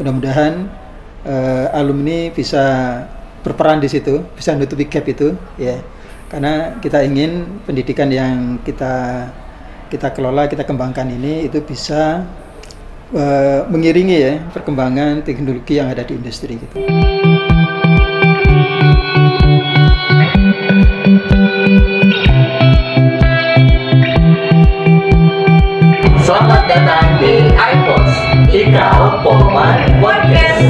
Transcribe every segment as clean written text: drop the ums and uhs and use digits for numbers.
Mudah-mudahan alumni bisa berperan di situ, bisa menutupi gap itu, ya. Karena kita ingin pendidikan yang kita kelola, kita kembangkan ini itu bisa mengiringi ya perkembangan teknologi yang ada di industri gitu. Selamat datang di iPods Ikal Polman Podcast.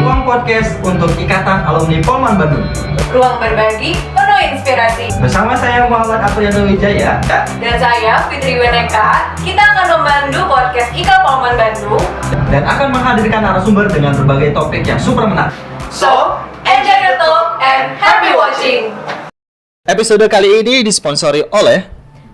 Ruang podcast untuk Ikatan Alumni Polman Bandung. Ruang berbagi penuh inspirasi. Bersama saya Muhammad Apriyano Wijaya Dan saya Fitri Weneka. Kita akan memandu podcast IKA Polman Bandung dan akan menghadirkan narasumber dengan berbagai topik yang super menarik. So, enjoy the talk and happy watching. Episode kali ini disponsori oleh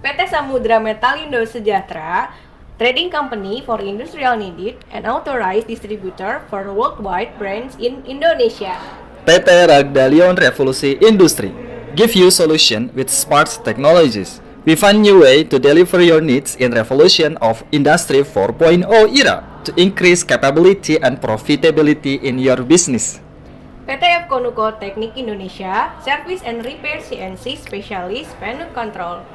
PT Samudra Metalindo Sejahtera, trading company for industrial needed and authorized distributor for worldwide brands in Indonesia. PT Ragdalion Revolusi Industri. Give you solution with smart technologies. We find new way to deliver your needs in revolution of Industry 4.0 era to increase capability and profitability in your business. PT F Konuko Teknik Indonesia, Service and Repair CNC Specialist Panel Control.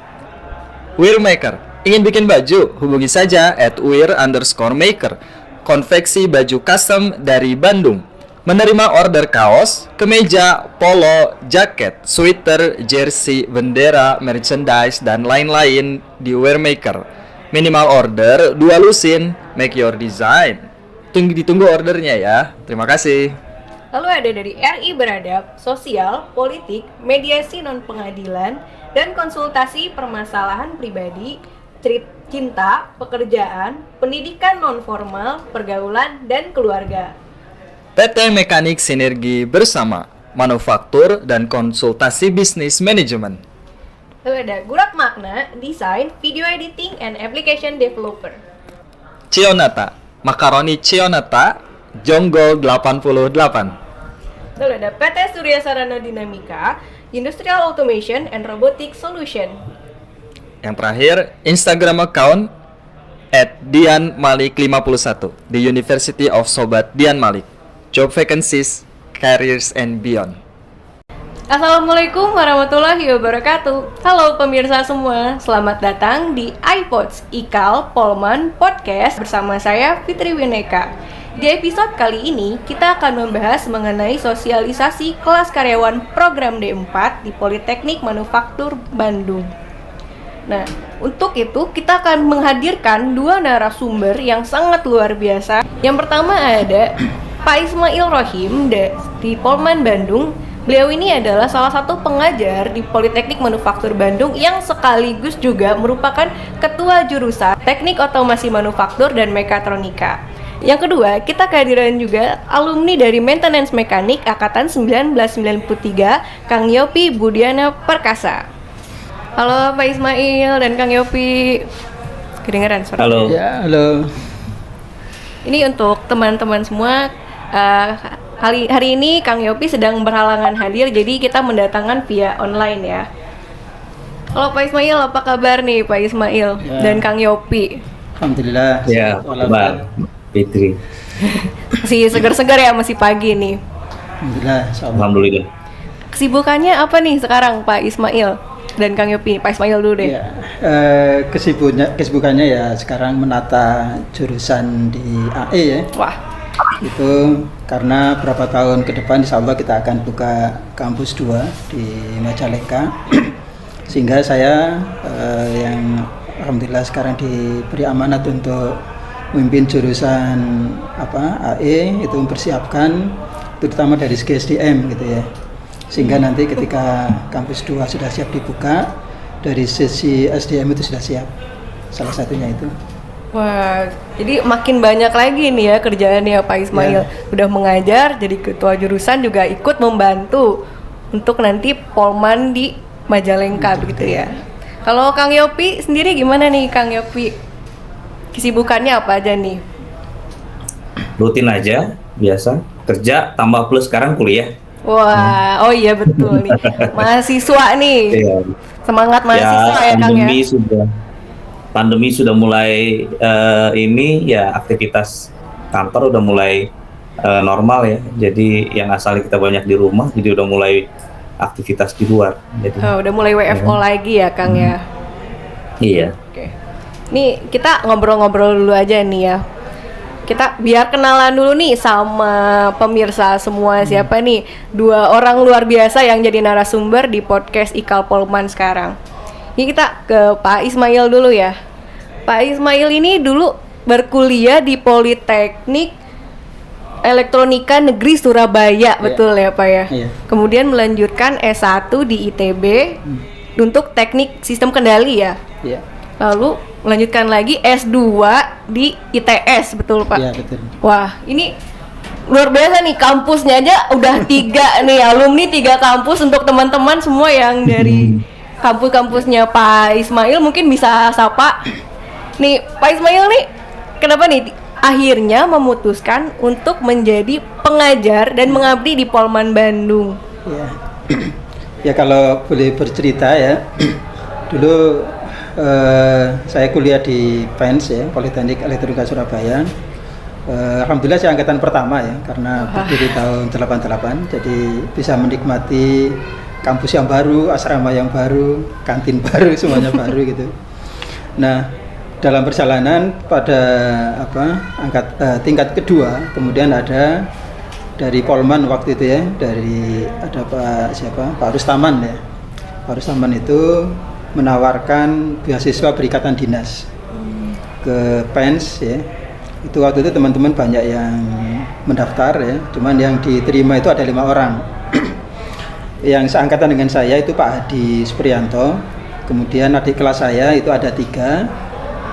Wearmaker. Ingin bikin baju? Hubungi saja @wear_maker. Konveksi baju custom dari Bandung. Menerima order kaos, kemeja, polo, jaket, sweater, jersey, bendera, merchandise, dan lain-lain di Wearmaker. Minimal order 2 lusin, make your design. Ditunggu ordernya ya. Terima kasih. Lalu ada dari RI Beradab, Sosial, Politik, Mediasi Non-Pengadilan, dan Konsultasi Permasalahan Pribadi, Cinta, Pekerjaan, Pendidikan Non-Formal, Pergaulan, dan Keluarga. PT Mekanik Sinergi Bersama, Manufaktur dan Konsultasi Bisnis Manajemen. Lalu ada Gurat Makna, Desain, Video Editing, and Application Developer. Cionata, Makaroni Cionata, Jonggol 88. Lalu ada PT Surya Sarana Dinamika, Industrial Automation and Robotic Solution. Yang terakhir, Instagram account @dianmalik51 di University of Sobat Dian Malik. Job vacancies, careers and beyond. Assalamualaikum warahmatullahi wabarakatuh. Halo pemirsa semua, selamat datang di iPods IKAL Polman Podcast bersama saya Fitri Weneka. Di episode kali ini, kita akan membahas mengenai sosialisasi kelas karyawan program D4 di Politeknik Manufaktur Bandung. Nah, untuk itu kita akan menghadirkan dua narasumber yang sangat luar biasa. Yang pertama ada Pak Ismail Rohim di Polman Bandung. Beliau ini adalah salah satu pengajar di Politeknik Manufaktur Bandung yang sekaligus juga merupakan ketua jurusan Teknik Otomasi Manufaktur dan Mekatronika. Yang kedua, kita kehadiran juga alumni dari Maintenance Mekanik Angkatan 1993, Kang Yopi Budiana Perkasa. Halo Pak Ismail dan Kang Yopi. Kedengaran suara? Halo. Ya, halo. Ini untuk teman-teman semua, hari ini Kang Yopi sedang berhalangan hadir, jadi kita mendatangkan via online ya. Halo Pak Ismail, apa kabar nih Pak Ismail dan Kang Yopi? Alhamdulillah. Ya, Mbak Fitri. Masih segar-segar ya, masih pagi nih. Alhamdulillah. Insyaallah. Alhamdulillah. Kesibukannya apa nih sekarang Pak Ismail dan Kang Yopi? Pak Ismail dulu deh. Ya, kesibukannya ya sekarang menata jurusan di AE ya. Wah, Itu karena berapa tahun ke depan insya Allah kita akan buka kampus 2 di Majalengka. Sehingga saya yang alhamdulillah sekarang diberi amanat untuk memimpin jurusan AE itu mempersiapkan terutama dari segi SDM gitu ya. Sehingga nanti ketika kampus 2 sudah siap dibuka, dari sisi SDM itu sudah siap. Salah satunya itu. wah, jadi makin banyak lagi nih ya kerjaannya Pak Ismail. Udah mengajar, jadi ketua jurusan juga ikut membantu untuk nanti Polman di Majalengka begitu ya. Kalau Kang Yopi sendiri gimana nih Kang Yopi? Kesibukannya apa aja nih? Rutin aja, biasa. Kerja tambah plus sekarang kuliah. Wah, oh iya betul nih. Mahasiswa nih. Iya. Semangat mahasiswa ya Kang ya. Pandemi sudah mulai aktivitas kantor udah mulai normal ya. Jadi yang asalnya kita banyak di rumah, jadi udah mulai aktivitas di luar. Jadi, Udah mulai WFO lagi ya Kang ya. iya. Oke. Nih kita ngobrol-ngobrol dulu aja nih ya. Kita biar kenalan dulu nih sama pemirsa semua, siapa nih 2 orang luar biasa yang jadi narasumber di podcast Ikal Polman sekarang. Ini kita ke Pak Ismail dulu ya. Pak Ismail ini dulu berkuliah di Politeknik Elektronika Negeri Surabaya, betul ya Pak ya? Iya. Kemudian melanjutkan S1 di ITB untuk teknik sistem kendali ya? Iya. Lalu melanjutkan lagi S2 di ITS, betul Pak? Iya, betul. Wah, ini luar biasa nih, kampusnya aja udah 3 nih, alumni 3 kampus. Untuk teman-teman semua yang dari kampus-kampusnya Pak Ismail mungkin bisa sapa. Nih, Pak Ismail nih, kenapa nih akhirnya memutuskan untuk menjadi pengajar dan mengabdi di Polman Bandung? Ya, ya kalau boleh bercerita ya, dulu saya kuliah di PENS ya, Politeknik Elektronika Surabaya. Alhamdulillah saya angkatan pertama ya, karena berdiri tahun 88, jadi bisa menikmati kampus yang baru, asrama yang baru, kantin baru, semuanya baru gitu. Nah, dalam perjalanan pada tingkat kedua, kemudian ada dari Polman waktu itu ya, ada Pak Rustaman ya. Pak Rustaman itu menawarkan beasiswa berikatan dinas ke PENS ya. Itu waktu itu teman-teman banyak yang mendaftar ya, cuman yang diterima itu ada 5 orang. Yang seangkatan dengan saya itu Pak Hadi Supriyanto, kemudian adik kelas saya itu ada 3.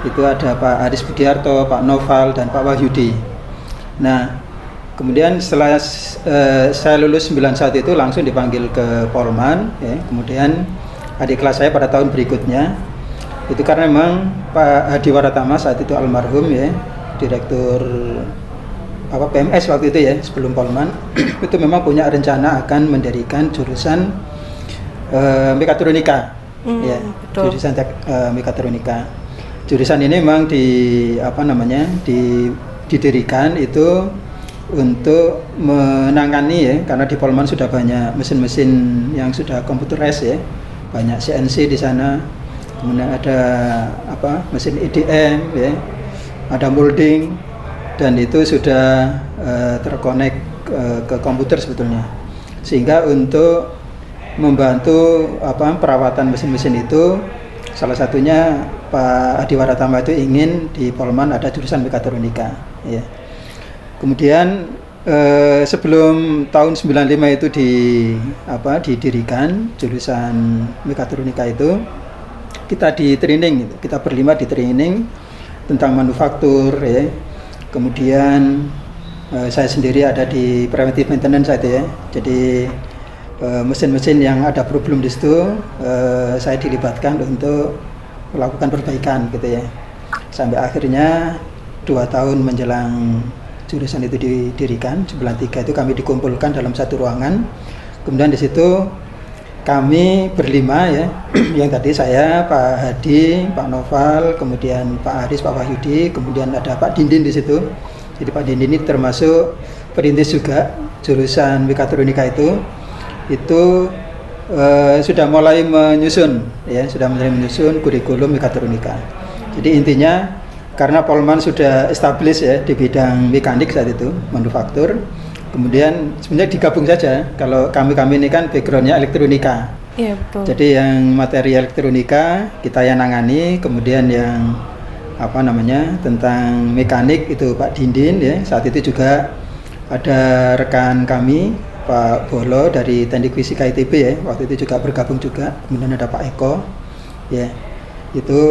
Itu ada Pak Aris Budiarto, Pak Noval, dan Pak Wahyudi. Nah, kemudian setelah saya lulus 91 itu langsung dipanggil ke Polman ya. Kemudian adik kelas saya pada tahun berikutnya itu karena memang Pak Hadi Waratama saat itu almarhum ya, direktur PMS waktu itu ya, sebelum Polman itu memang punya rencana akan mendirikan jurusan mekatronika ya, betul. jurusan mekatronika. Jurusan ini memang didirikan itu untuk menangani ya, karena di Polman sudah banyak mesin-mesin yang sudah computerized ya, banyak CNC di sana, kemudian ada mesin EDM ya, ada molding, dan itu sudah terkonek ke komputer sebetulnya, sehingga untuk membantu perawatan mesin-mesin itu, salah satunya Pak Hadi Waratama itu ingin di Polman ada jurusan mekatronika ya. Kemudian sebelum tahun 95 itu didirikan jurusan mekatronika itu, kita di training gitu. Kita berlima di training tentang manufaktur ya. Kemudian saya sendiri ada di preventive maintenance saat itu ya. Jadi mesin-mesin yang ada problem di situ saya dilibatkan untuk melakukan perbaikan gitu ya, sampai akhirnya 2 tahun menjelang jurusan itu didirikan, 93 itu kami dikumpulkan dalam satu ruangan. Kemudian di situ kami berlima ya, yang tadi saya, Pak Hadi, Pak Noval, kemudian Pak Aris, Pak Wahyudi, kemudian ada Pak Dindin di situ. Jadi Pak Dindin ini termasuk perintis juga jurusan mekatronika itu sudah mulai menyusun kurikulum mekatronika. Jadi intinya karena Polman sudah established ya di bidang mekanik saat itu, manufaktur, kemudian sebenarnya digabung saja. Kalau kami ini kan backgroundnya elektronika. Iya betul. Jadi yang materi elektronika kita yang nangani, kemudian yang tentang mekanik itu Pak Dindin ya. Saat itu juga ada rekan kami Pak Bolo dari Teknik Fisika ITB ya, waktu itu juga bergabung juga. Kemudian ada Pak Eko ya, itu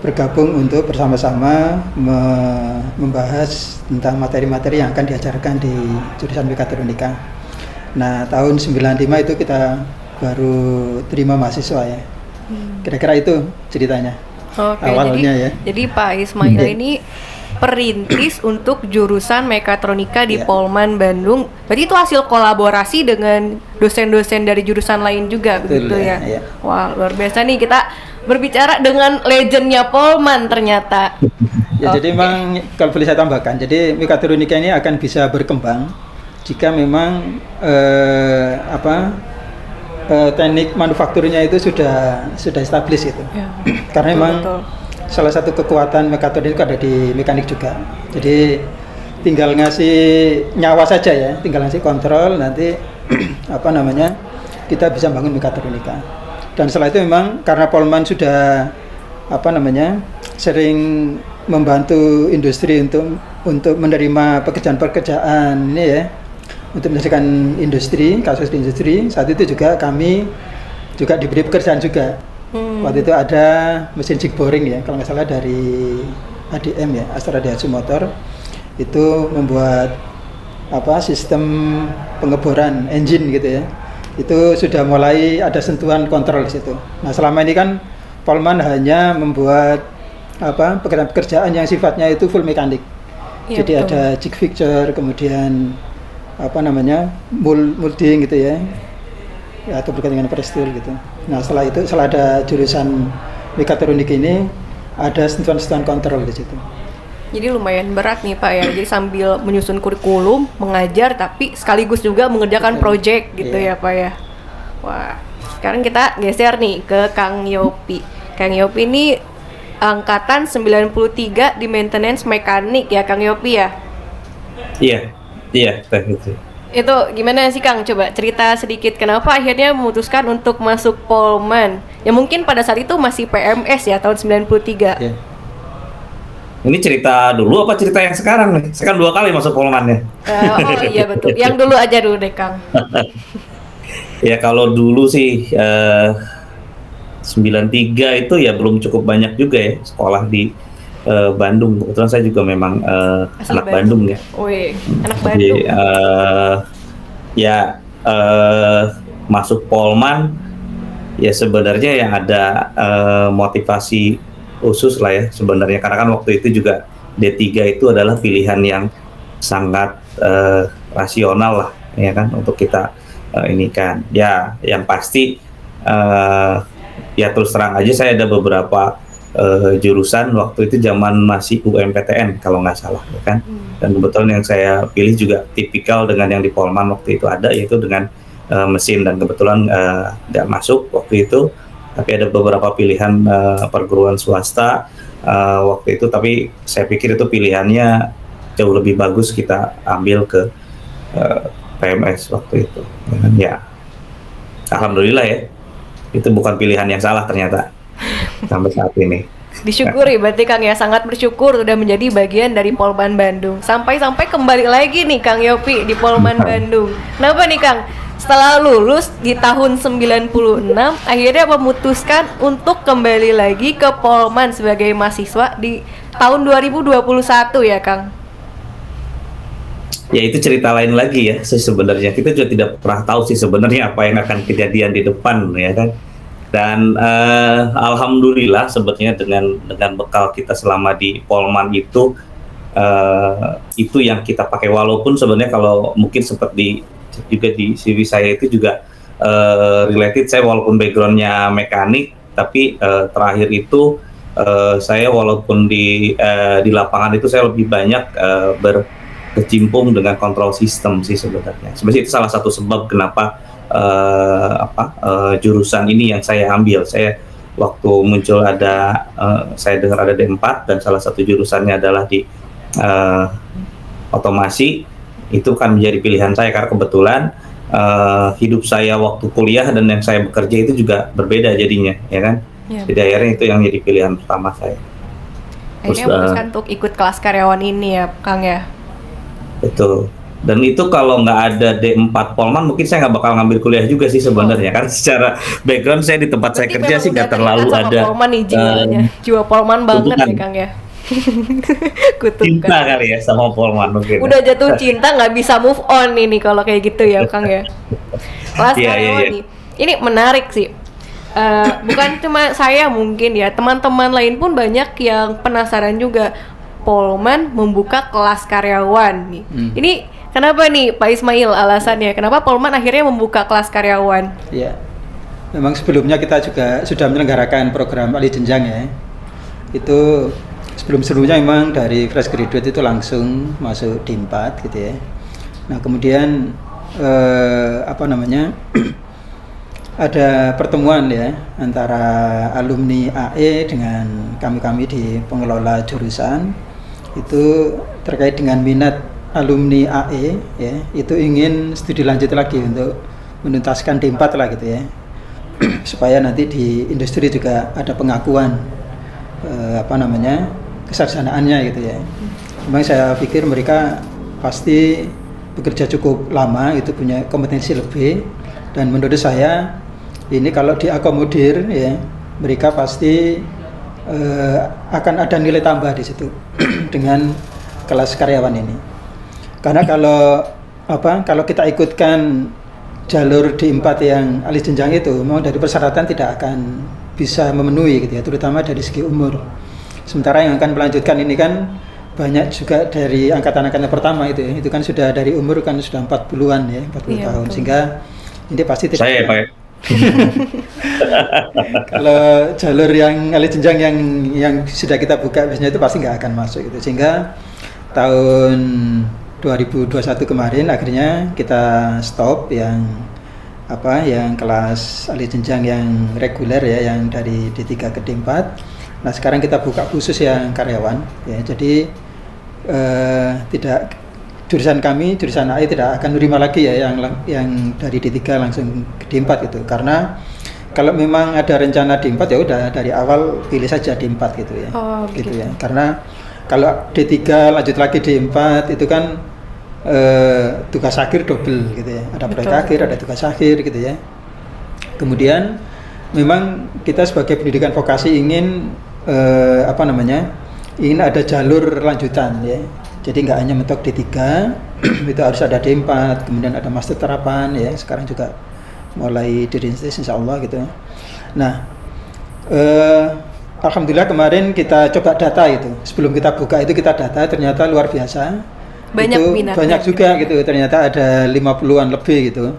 bergabung untuk bersama-sama membahas tentang materi-materi yang akan diajarkan di jurusan mekatronika. Nah, tahun 95 itu kita baru terima mahasiswa ya. Kira-kira itu ceritanya. Oke, awalnya jadi Pak Ismail ini perintis untuk jurusan mekatronika di Polman Bandung. Berarti itu hasil kolaborasi dengan dosen-dosen dari jurusan lain juga, begitu ya? Iya. Wah, luar biasa nih, kita berbicara dengan legendnya Polman ternyata. Ya, jadi memang kalau boleh saya tambahkan, jadi mekatronika ini akan bisa berkembang jika memang teknik manufakturnya itu sudah established itu. Ya, Karena memang betul. salah satu kekuatan mekatronika ada di mekanik juga. Jadi tinggal ngasih nyawa saja ya, tinggal ngasih kontrol, nanti kita bisa bangun mekatronika. Dan setelah itu memang karena Polman sudah sering membantu industri untuk menerima pekerjaan-pekerjaan ini ya, untuk menyelesaikan kasus di industri. Saat itu juga kami juga diberi pekerjaan juga. Waktu itu ada mesin jig boring ya, kalau nggak salah dari ADM ya, Astra Daihatsu Motor, itu membuat sistem pengeboran engine gitu ya. Itu sudah mulai ada sentuhan kontrol di situ. Nah, selama ini kan Polman hanya membuat pekerjaan-pekerjaan yang sifatnya itu full mekanik. Ya, jadi betul. ada jig fixture, kemudian molding gitu ya, atau berkaitan dengan press tool gitu. Nah, setelah ada jurusan mekatronik ini, ada sentuhan-sentuhan kontrol di situ. Jadi lumayan berat nih Pak ya, jadi sambil menyusun kurikulum, mengajar, tapi sekaligus juga mengerjakan project gitu ya Pak ya. Wah, sekarang kita geser nih ke Kang Yopi. Kang Yopi ini angkatan 93 di maintenance mekanik ya Kang Yopi ya? Iya, itu. Itu gimana sih Kang? Coba cerita sedikit kenapa akhirnya memutuskan untuk masuk Polman. Ya mungkin pada saat itu masih PMS ya tahun 93. Ya. Ini cerita dulu apa cerita yang sekarang nih? Saya kan 2 kali masuk Polman ya. Oh iya betul. Yang dulu aja dulu deh Kang. Ya kalau dulu sih 93 itu ya belum cukup banyak juga ya sekolah di Bandung. Kebetulan saya juga memang anak Bandung ya. Wih, anak Jadi Bandung. Masuk Polman ya sebenarnya yang ada motivasi khusus lah ya sebenarnya, karena kan waktu itu juga D3 itu adalah pilihan yang sangat rasional lah ya kan untuk kita ini kan ya, yang pasti ya terus terang aja saya ada beberapa jurusan waktu itu zaman masih UMPTN kalau nggak salah ya kan, dan kebetulan yang saya pilih juga tipikal dengan yang di Polman waktu itu ada, yaitu dengan mesin, dan kebetulan nggak masuk waktu itu, tapi ada beberapa pilihan perguruan swasta waktu itu, tapi saya pikir itu pilihannya jauh lebih bagus kita ambil ke PMS waktu itu ya. Alhamdulillah ya, itu bukan pilihan yang salah ternyata sampai saat ini. Disyukuri berarti Kang ya, sangat bersyukur sudah menjadi bagian dari Polman Bandung. Sampai kembali lagi nih Kang Yopi di Polman Bandung. Kenapa nih Kang? Setelah lulus di tahun 96 akhirnya memutuskan untuk kembali lagi ke Polman sebagai mahasiswa di tahun 2021 ya Kang? Ya itu cerita lain lagi ya sebenarnya. Kita juga tidak pernah tahu sih sebenarnya apa yang akan kejadian di depan ya kan. Dan alhamdulillah sebetulnya dengan bekal kita selama di Polman itu yang kita pakai, walaupun sebenarnya kalau mungkin seperti juga di CV saya itu juga related, saya walaupun backgroundnya mekanik tapi terakhir itu saya walaupun di lapangan itu saya lebih banyak berkecimpung dengan kontrol sistem sih sebenarnya. Sebenarnya itu salah satu sebab kenapa jurusan ini yang saya ambil. Saya waktu muncul ada saya dengar ada D4 dan salah satu jurusannya adalah di otomasi, itu kan menjadi pilihan saya karena kebetulan hidup saya waktu kuliah dan yang saya bekerja itu juga berbeda jadinya ya kan. Ya. Jadi akhirnya itu yang jadi pilihan pertama saya. Akhirnya memutuskan untuk ikut kelas karyawan ini ya Kang ya. Betul. Dan itu kalau nggak ada D4 Polman mungkin saya nggak bakal ngambil kuliah juga sih sebenarnya, kan secara background saya di tempat saya kerja sih nggak terlalu ada Polman nih jiwa Polman banget ya Kang ya. Cinta kali ya sama Polman mungkin. Udah jatuh cinta nggak bisa move on ini kalau kayak gitu ya Kang ya. Kelas karyawan nih, ini menarik sih. Bukan cuma saya, mungkin ya teman-teman lain pun banyak yang penasaran juga. Polman membuka kelas karyawan nih. Ini kenapa nih Pak Ismail alasannya? Kenapa Polman akhirnya membuka kelas karyawan? Ya, memang sebelumnya kita juga sudah menyelenggarakan program alih jenjang ya. Itu sebelum-sebelumnya memang dari fresh graduate itu langsung masuk D4 gitu ya. Nah kemudian ada pertemuan ya antara alumni AE dengan kami di pengelola jurusan, itu terkait dengan minat alumni AE ya, itu ingin studi lanjut lagi untuk menuntaskan D4 lah gitu ya, supaya nanti di industri juga ada pengakuan kesarjanaannya gitu ya. Memang saya pikir mereka pasti bekerja cukup lama, itu punya kompetensi lebih, dan menurut saya ini kalau diakomodir ya, mereka pasti akan ada nilai tambah di situ dengan kelas karyawan ini. Karena kalau kita ikutkan jalur D4 yang alih jenjang itu, memang dari persyaratan tidak akan bisa memenuhi gitu ya, terutama dari segi umur. Sementara yang akan melanjutkan ini kan banyak juga dari angkatan-angkatan pertama itu ya, itu kan sudah dari umur kan sudah 40-an ya, 40 Iya, tahun, betul. sehingga ini pasti tidak. Saya Pak. Kalau jalur yang alih jenjang yang sudah kita buka biasanya itu pasti nggak akan masuk gitu, sehingga tahun 2021 kemarin akhirnya kita stop yang kelas alih jenjang yang reguler ya, yang dari D3 ke D4. Nah sekarang kita buka khusus yang karyawan ya, jadi tidak, jurusan AE tidak akan menerima lagi ya yang dari D3 langsung ke D4 gitu, karena kalau memang ada rencana D4 ya udah dari awal pilih saja D4 gitu ya. Gitu ya, karena kalau D3 lanjut lagi D4 itu kan tugas akhir double gitu ya, ada proyek akhir, ada tugas akhir gitu ya. Kemudian memang kita sebagai pendidikan vokasi ingin ingin ada jalur lanjutan ya, jadi nggak hanya mentok D3 itu harus ada D4, kemudian ada master terapan ya, sekarang juga mulai dirintis insya Allah gitu. Nah alhamdulillah kemarin kita coba data itu, sebelum kita buka itu kita data, ternyata luar biasa. Banyak itu minatnya. banyak juga gitu, ternyata ada 50-an lebih gitu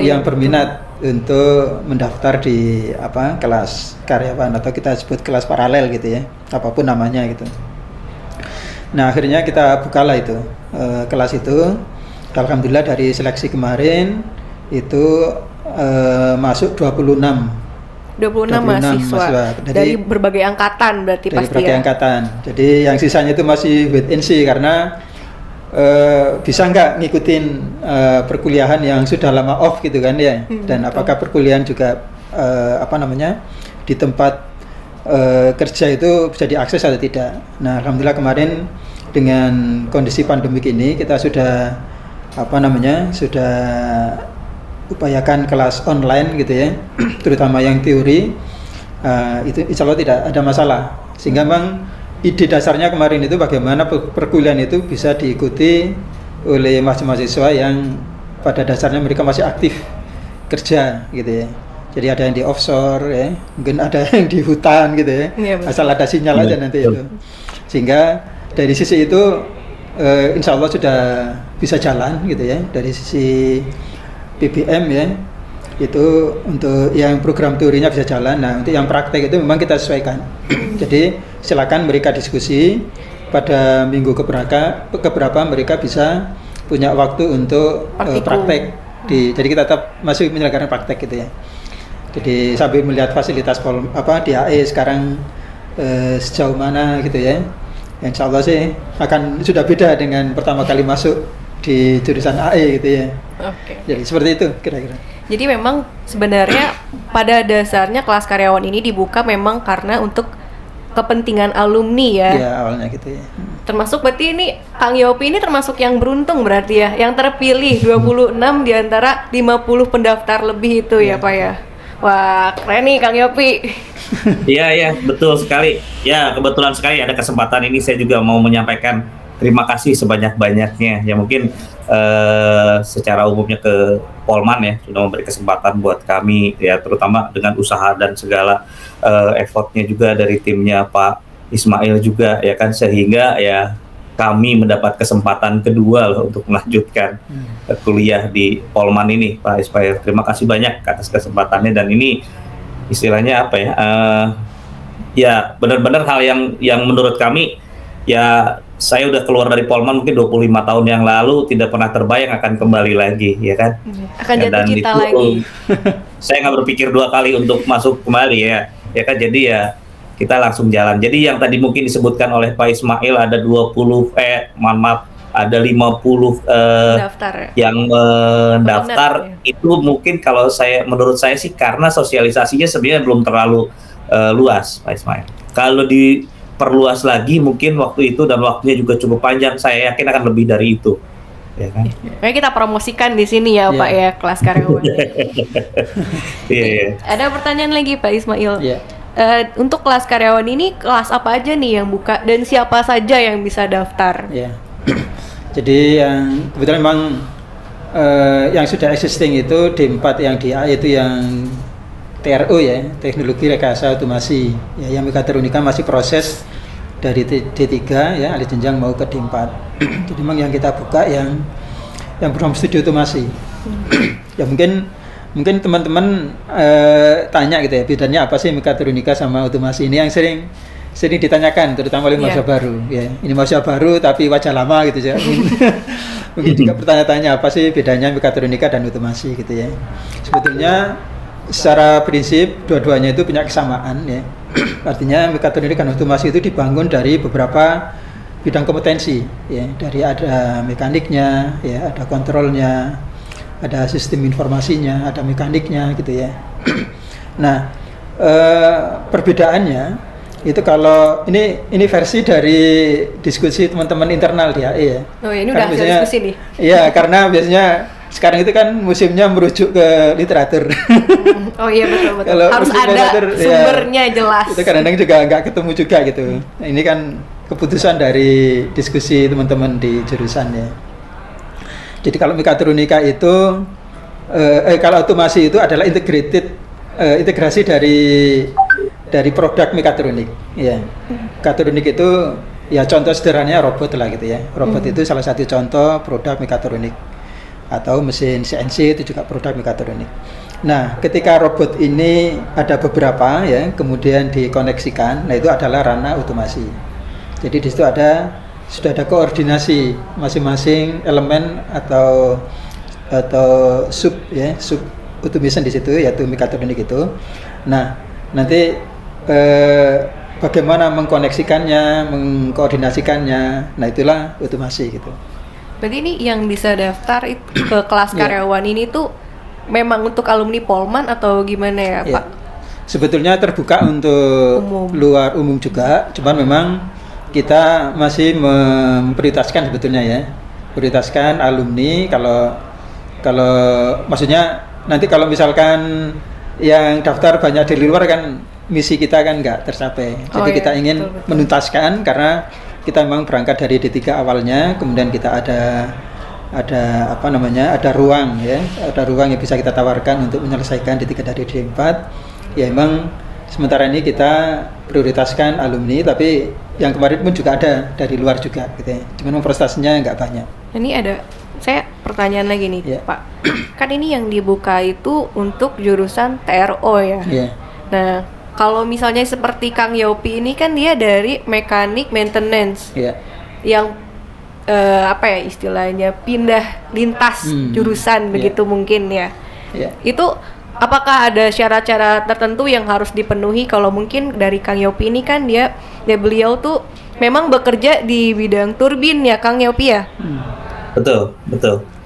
yang berminat untuk mendaftar di kelas karyawan, atau kita sebut kelas paralel gitu ya, apapun namanya gitu. Nah akhirnya kita bukalah itu kelas itu. Alhamdulillah dari seleksi kemarin itu masuk 26 mahasiswa dari berbagai angkatan berarti dari pasti berbagai ya. angkatan. Jadi yang sisanya itu masih wait and see, karena bisa nggak ngikutin perkuliahan yang sudah lama off gitu kan ya, dan apakah perkuliahan juga di tempat kerja itu bisa diakses atau tidak. Nah alhamdulillah kemarin dengan kondisi pandemik ini kita sudah sudah upayakan kelas online gitu ya, terutama yang teori itu insya Allah tidak ada masalah, sehingga memang ide dasarnya kemarin itu bagaimana perkuliahan itu bisa diikuti oleh mahasiswa yang pada dasarnya mereka masih aktif kerja gitu ya. Jadi ada yang di offshore ya, mungkin ada yang di hutan gitu ya, asal ada sinyal aja nanti itu. Sehingga dari sisi itu insya Allah sudah bisa jalan gitu ya. Dari sisi PBM ya, itu untuk yang program teorinya bisa jalan. Nah untuk yang praktek itu memang kita sesuaikan. Jadi silakan mereka diskusi pada minggu keberapa mereka bisa punya waktu untuk praktek. Jadi kita tetap masih menyelenggarakan praktek gitu ya. Jadi sambil melihat fasilitas di AE sekarang sejauh mana gitu ya. Insya Allah sih sudah beda dengan pertama kali masuk di jurusan AE gitu ya. Oke. Jadi seperti itu kira-kira. Jadi memang sebenarnya pada dasarnya kelas karyawan ini dibuka memang karena untuk kepentingan alumni ya. Iya awalnya gitu ya. Termasuk berarti ini Kang Yopi ini termasuk yang beruntung berarti ya, yang terpilih 26 di antara 50 pendaftar lebih itu ya Pak ya. Wah keren nih Kang Yopi. Iya, betul sekali. Ya, kebetulan sekali ada kesempatan ini saya juga mau menyampaikan terima kasih sebanyak-banyaknya. Ya mungkin secara umumnya ke Polman ya sudah memberi kesempatan buat kami ya, terutama dengan usaha dan segala effortnya juga dari timnya Pak Ismail juga ya kan, sehingga ya kami mendapat kesempatan kedua loh untuk melanjutkan kuliah di Polman ini, Pak Ismail. Terima kasih banyak atas kesempatannya, dan ini istilahnya apa ya? Ya benar-benar hal yang menurut kami, ya saya udah keluar dari Polman mungkin 25 tahun yang lalu, tidak pernah terbayang akan kembali lagi, ya kan? Akan jatuh Dan cinta itu, lagi. saya nggak berpikir 2 kali untuk masuk kembali ya kan, jadi ya kita langsung jalan. Jadi yang tadi mungkin disebutkan oleh Pak Ismail ada 50 Daftar ya? yang mendaftar, Peminat, itu mungkin kalau menurut saya sih karena sosialisasinya sebenarnya belum terlalu luas, Pak Ismail. Kalau diperluas lagi mungkin waktu itu, dan waktunya juga cukup panjang, saya yakin akan lebih dari itu. Ya kan? Kayak kita promosikan di sini ya, Iya. Pak ya, kelas karyawan. Iya. Ada pertanyaan lagi Pak Ismail. Ya. Untuk kelas karyawan ini kelas apa aja nih yang buka dan siapa saja yang bisa daftar? Ya. Jadi yang kebetulan memang yang sudah existing itu D4 yang di A itu yang TRO ya, Teknologi Rekayasa Otomasi. Ya, yang mekatronika masih proses dari D3 ya, alih jenjang mau ke D4. Jadi memang yang kita buka yang program studi otomasi. Ya mungkin teman-teman tanya gitu ya, bedanya apa sih mekatronika sama otomasi? Ini yang sering ditanyakan terutama oleh mahasiswa baru ya. Ini mahasiswa baru tapi wajah lama gitu ya. Mungkin juga bertanya-tanya apa sih bedanya mekatronika dan otomasi gitu ya. Sebetulnya secara prinsip dua-duanya itu punya kesamaan ya. Artinya mekatronika dan otomasi itu dibangun dari beberapa bidang kompetensi ya. Dari ada mekaniknya ya, ada kontrolnya, ada sistem informasinya, ada mekaniknya gitu ya. Nah, perbedaannya itu kalau ini versi dari diskusi teman-teman internal di AE ya. Oh ya, ini Karena udah hasil biasanya- diskusi nih. Iya, karena biasanya sekarang itu kan musimnya merujuk ke literatur. Oh iya betul. Kalau Harus musim ada literatur, ya, sumbernya jelas. Itu kadang-kadang juga nggak ketemu juga gitu. Nah, ini kan keputusan dari diskusi teman-teman di jurusan ya. Jadi kalau mekatronika itu kalau otomasi itu adalah integrasi dari produk mekatronik ya. Mekatronik itu ya contoh sederhananya robot lah gitu ya. Robot itu salah satu contoh produk mekatronik, atau mesin CNC itu juga produk mekatronik. Nah, ketika robot ini ada beberapa ya, kemudian dikoneksikan, nah itu adalah ranah otomasi. Jadi di situ sudah ada koordinasi masing-masing elemen atau sub automation di situ, yaitu mekatronik itu. Nah, nanti bagaimana mengkoneksikannya, mengkoordinasikannya, nah itulah otomasi gitu. Berarti ini yang bisa daftar ke kelas Iya. karyawan ini tuh memang untuk alumni Polman atau gimana ya, Ya. Pak? Sebetulnya terbuka untuk Umum. luar umum juga, cuman memang kita masih memprioritaskan sebetulnya ya, prioritaskan alumni. Kalau maksudnya nanti kalau misalkan yang daftar banyak dari luar kan misi kita kan nggak tercapai. Oh Jadi iya, kita ingin betul. menuntaskan, karena kita memang berangkat dari D3 awalnya, kemudian kita ada ruang ya, ada ruang yang bisa kita tawarkan untuk menyelesaikan D3 dari D4. Ya memang sementara ini kita prioritaskan alumni, tapi yang kemarin pun juga ada dari luar juga gitu ya. Cuman prestasinya nggak banyak. Ini ada saya pertanyaan lagi nih, Iya. Pak. Kan ini yang dibuka itu untuk jurusan TRO ya. Iya. Nah, kalau misalnya seperti Kang Yopi ini kan dia dari mekanik maintenance Iya. yang apa ya istilahnya pindah lintas jurusan Iya. begitu mungkin ya. Iya. Itu apakah ada syarat-syarat tertentu yang harus dipenuhi? Kalau mungkin dari Kang Yopi ini kan beliau tuh memang bekerja di bidang turbin ya, Kang Yopi ya. Betul.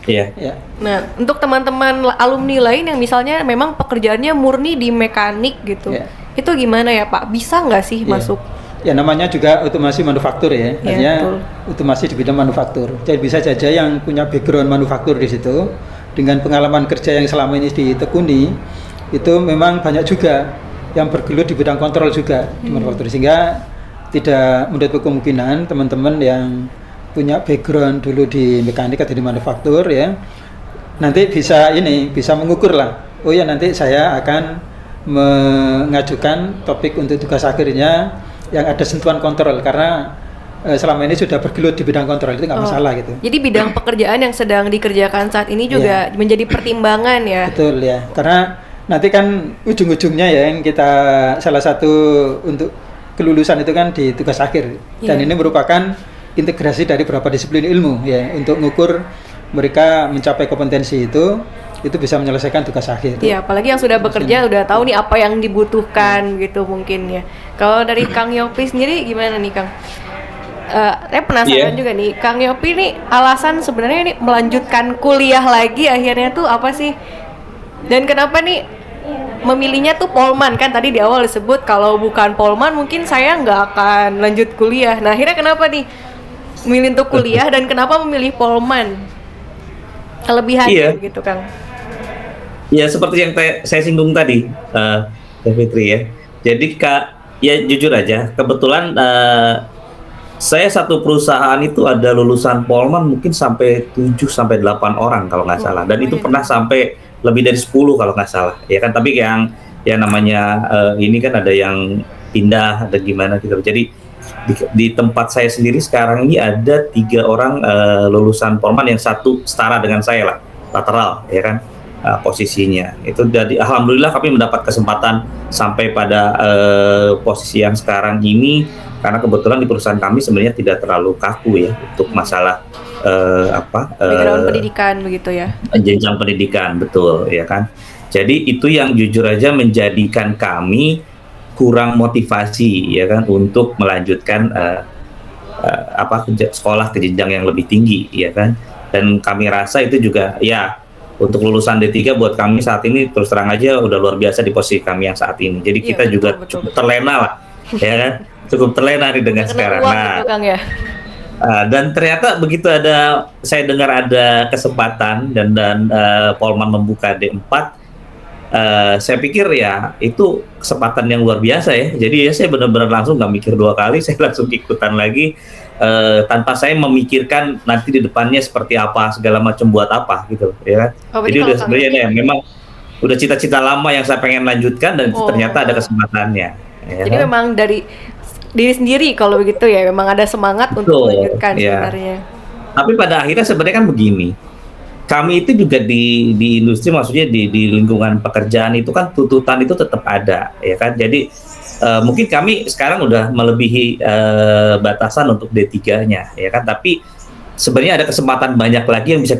Iya. Iya. Nah, untuk teman-teman alumni lain yang misalnya memang pekerjaannya murni di mekanik gitu, Iya. itu gimana ya Pak? Bisa nggak sih Iya. masuk? Ya namanya juga otomasi manufaktur ya, Iya, artinya betul. otomasi di bidang manufaktur. Jadi bisa saja yang punya background manufaktur di situ, dengan pengalaman kerja yang selama ini ditekuni, itu memang banyak juga yang bergelut di bidang kontrol juga di manufaktur, sehingga tidak menutup kemungkinan teman-teman yang punya background dulu di mekanik atau di manufaktur ya, nanti bisa mengukur lah. Oh ya, nanti saya akan mengajukan topik untuk tugas akhirnya yang ada sentuhan kontrol, karena selama ini sudah bergelut di bidang kontrol itu nggak masalah gitu. Jadi bidang pekerjaan yang sedang dikerjakan saat ini juga menjadi pertimbangan ya. Betul ya, karena nanti kan ujung-ujungnya ya yang kita salah satu untuk kelulusan itu kan di tugas akhir, dan ini merupakan integrasi dari beberapa disiplin ilmu ya untuk mengukur mereka mencapai kompetensi itu bisa menyelesaikan tugas akhir. Iya, apalagi yang sudah bekerja udah tahu nih apa yang dibutuhkan gitu mungkin ya. Kalau dari Kang Yopi sendiri gimana nih Kang? Saya penasaran juga nih, Kang Yopi nih alasan sebenarnya ini melanjutkan kuliah lagi akhirnya tuh apa sih? Dan kenapa nih memilihnya tuh Polman? Kan tadi di awal disebut kalau bukan Polman mungkin saya nggak akan lanjut kuliah. Nah akhirnya kenapa nih memilih untuk kuliah dan kenapa memilih Polman? Kelebihannya gitu Kang? Ya seperti yang saya singgung tadi, Fitri ya. Jadi ya jujur aja, kebetulan saya satu perusahaan itu ada lulusan Polman mungkin sampai 7-8 orang kalau nggak salah, dan itu pernah sampai lebih dari 10 kalau nggak salah, ya kan. Tapi yang ya namanya ini kan ada yang pindah, ada gimana gitu. Jadi di tempat saya sendiri sekarang ini ada 3 orang lulusan Polman, yang satu setara dengan saya lah, lateral, ya kan. Posisinya itu jadi alhamdulillah kami mendapat kesempatan sampai pada posisi yang sekarang ini, karena kebetulan di perusahaan kami sebenarnya tidak terlalu kaku ya untuk masalah background pendidikan begitu ya, jenjang pendidikan, betul ya kan. Jadi itu yang jujur aja menjadikan kami kurang motivasi ya kan untuk melanjutkan sekolah ke jenjang yang lebih tinggi ya kan. Dan kami rasa itu juga ya untuk lulusan D3 buat kami saat ini terus terang aja udah luar biasa di posisi kami yang saat ini. Jadi kita juga cukup terlena lah, ya kan? Cukup terlena nih dengan sekarang. Nah, Kang, ya. Dan ternyata begitu saya dengar ada kesempatan dan Polman membuka D4, saya pikir ya itu kesempatan yang luar biasa ya. Jadi ya saya benar-benar langsung nggak mikir 2 kali, saya langsung ikutan lagi. Tanpa saya memikirkan nanti di depannya seperti apa, segala macam buat apa gitu ya. Jadi udah sebenarnya memang udah cita-cita lama yang saya pengen lanjutkan dan ternyata ada kesempatannya ya. Jadi memang dari diri sendiri kalau begitu ya, memang ada semangat untuk melanjutkan sebenarnya. Tapi pada akhirnya sebenarnya kan begini, kami itu juga di industri, maksudnya di lingkungan pekerjaan itu kan tuntutan itu tetap ada ya kan. Jadi mungkin kami sekarang udah melebihi batasan untuk D3-nya ya kan, tapi sebenarnya ada kesempatan banyak lagi yang bisa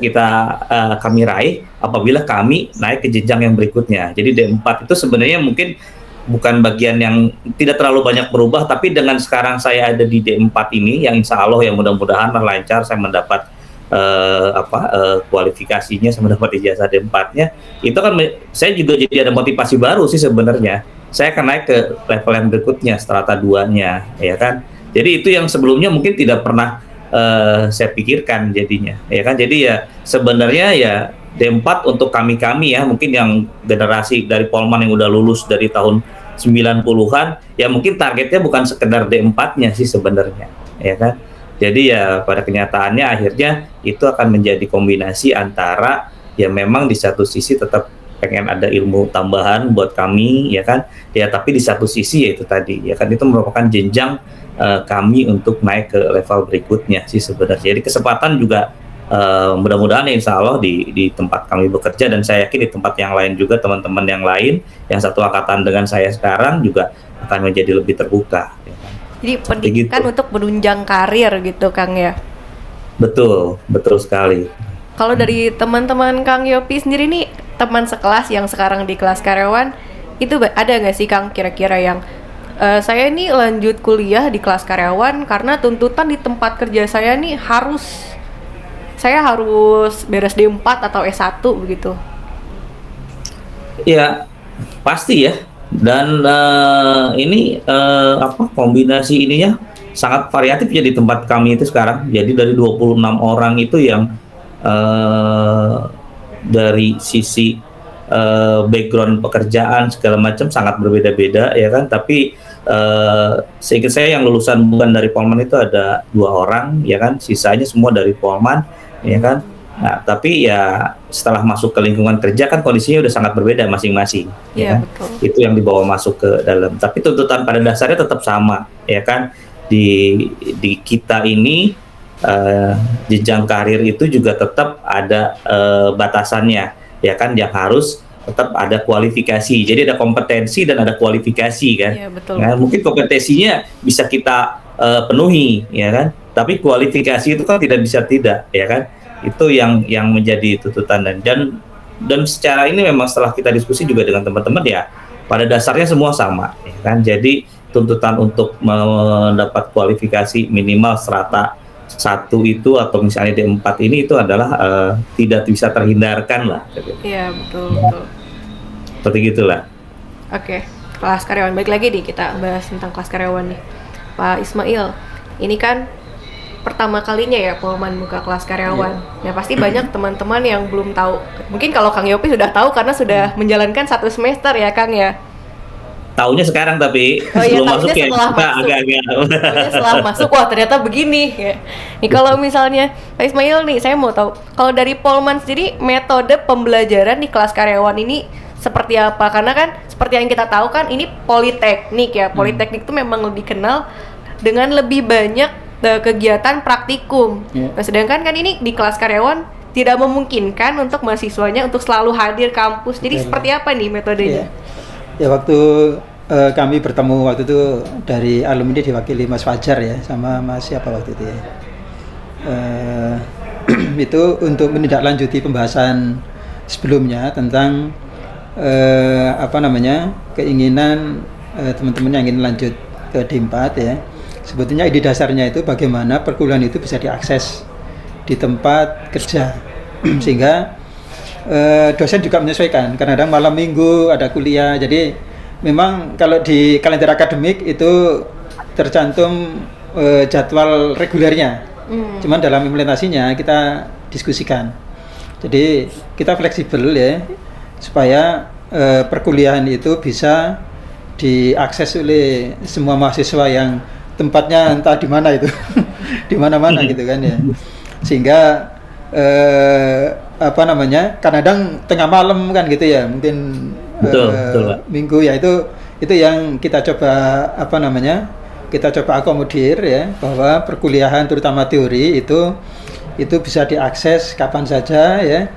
kami raih apabila kami naik ke jenjang yang berikutnya. Jadi D4 itu sebenarnya mungkin bukan bagian yang tidak terlalu banyak berubah, tapi dengan sekarang saya ada di D4 ini yang insya Allah yang mudah-mudahan lancar, saya mendapat kualifikasinya, saya mendapat ijazah D4-nya, itu kan saya juga jadi ada motivasi baru sih sebenarnya. Saya akan naik ke level yang berikutnya, strata 2-nya, ya kan. Jadi itu yang sebelumnya mungkin tidak pernah saya pikirkan jadinya, ya kan. Jadi ya sebenarnya ya D4 untuk kami ya, mungkin yang generasi dari Polman yang udah lulus dari tahun 90-an, ya mungkin targetnya bukan sekedar D4-nya sih sebenarnya, ya kan. Jadi ya pada kenyataannya akhirnya itu akan menjadi kombinasi antara ya memang di satu sisi tetap pengen ada ilmu tambahan buat kami ya kan, ya tapi di satu sisi ya itu tadi ya kan, itu merupakan jenjang kami untuk naik ke level berikutnya sih sebenarnya. Jadi kesempatan juga mudah-mudahan ya insya Allah di tempat kami bekerja, dan saya yakin di tempat yang lain juga teman-teman yang lain yang satu angkatan dengan saya sekarang juga akan menjadi lebih terbuka ya kan. Jadi pendidikan untuk menunjang karir gitu Kang ya. Betul sekali. Kalau dari teman-teman Kang Yopi sendiri nih, teman sekelas yang sekarang di kelas karyawan, itu ada nggak sih Kang kira-kira yang saya ini lanjut kuliah di kelas karyawan karena tuntutan di tempat kerja saya nih saya harus beres D4 atau S1 begitu? Ya pasti ya. Dan ini kombinasi ininya sangat variatif ya di tempat kami itu sekarang. Jadi dari 26 orang itu yang dari sisi background pekerjaan segala macam sangat berbeda-beda ya kan. Tapi seingat saya yang lulusan bukan dari Polman itu ada 2 orang ya kan, sisanya semua dari Polman ya kan. Nah, tapi ya setelah masuk ke lingkungan kerja kan kondisinya udah sangat berbeda masing-masing, ya kan? Betul. Itu yang dibawa masuk ke dalam. Tapi tuntutan pada dasarnya tetap sama, ya kan? di kita ini jenjang karir itu juga tetap ada batasannya, ya kan, yang harus tetap ada kualifikasi. Jadi ada kompetensi dan ada kualifikasi kan. Iya, betul. Nah, mungkin kompetensinya bisa kita penuhi, ya kan. Tapi kualifikasi itu kan tidak bisa tidak, ya kan. Itu yang menjadi tuntutan dan secara ini memang setelah kita diskusi juga dengan teman-teman ya, pada dasarnya semua sama, ya kan. Jadi tuntutan untuk mendapat kualifikasi minimal strata 1 itu atau misalnya D4 ini itu adalah tidak bisa terhindarkan lah. Iya, betul. Seperti gitulah. Oke, kelas karyawan. Balik lagi nih, kita bahas tentang kelas karyawan nih. Pak Ismail, ini kan pertama kalinya ya Polman buka kelas karyawan. Nah, pasti banyak teman-teman yang belum tahu. Mungkin kalau Kang Yopi sudah tahu karena sudah menjalankan 1 semester ya, Kang ya. Taunya sekarang tapi Iya, sebelum masuk ya setelah kita masuk. agak-agak. Taunya setelah masuk, wah ternyata begini ya. Nih kalau misalnya Pak Ismail nih, saya mau tahu kalau dari Polman sendiri metode pembelajaran di kelas karyawan ini seperti apa? Karena kan seperti yang kita tahu kan ini politeknik ya. Politeknik itu memang lebih kenal dengan lebih banyak kegiatan praktikum. Nah, sedangkan kan ini di kelas karyawan tidak memungkinkan untuk mahasiswanya untuk selalu hadir kampus. Jadi seperti apa nih metodenya? Ya waktu kami bertemu waktu itu dari alumni diwakili Mas Fajar ya sama Mas siapa waktu itu ya. Itu untuk menindaklanjuti pembahasan sebelumnya tentang keinginan teman-teman yang ingin lanjut ke D4 ya. Sebetulnya ide dasarnya itu bagaimana perkuliahan itu bisa diakses di tempat kerja sehingga dosen juga menyesuaikan. Kadang-kadang malam minggu ada kuliah, jadi memang kalau di kalender akademik itu tercantum jadwal regulernya. Cuman dalam implementasinya kita diskusikan. Jadi kita fleksibel ya supaya perkuliahan itu bisa diakses oleh semua mahasiswa yang tempatnya entah di mana itu di mana-mana gitu kan ya, sehingga kadang tengah malam kan gitu ya, mungkin betul, minggu ya, itu yang kita coba akomodir ya, bahwa perkuliahan terutama teori itu bisa diakses kapan saja ya,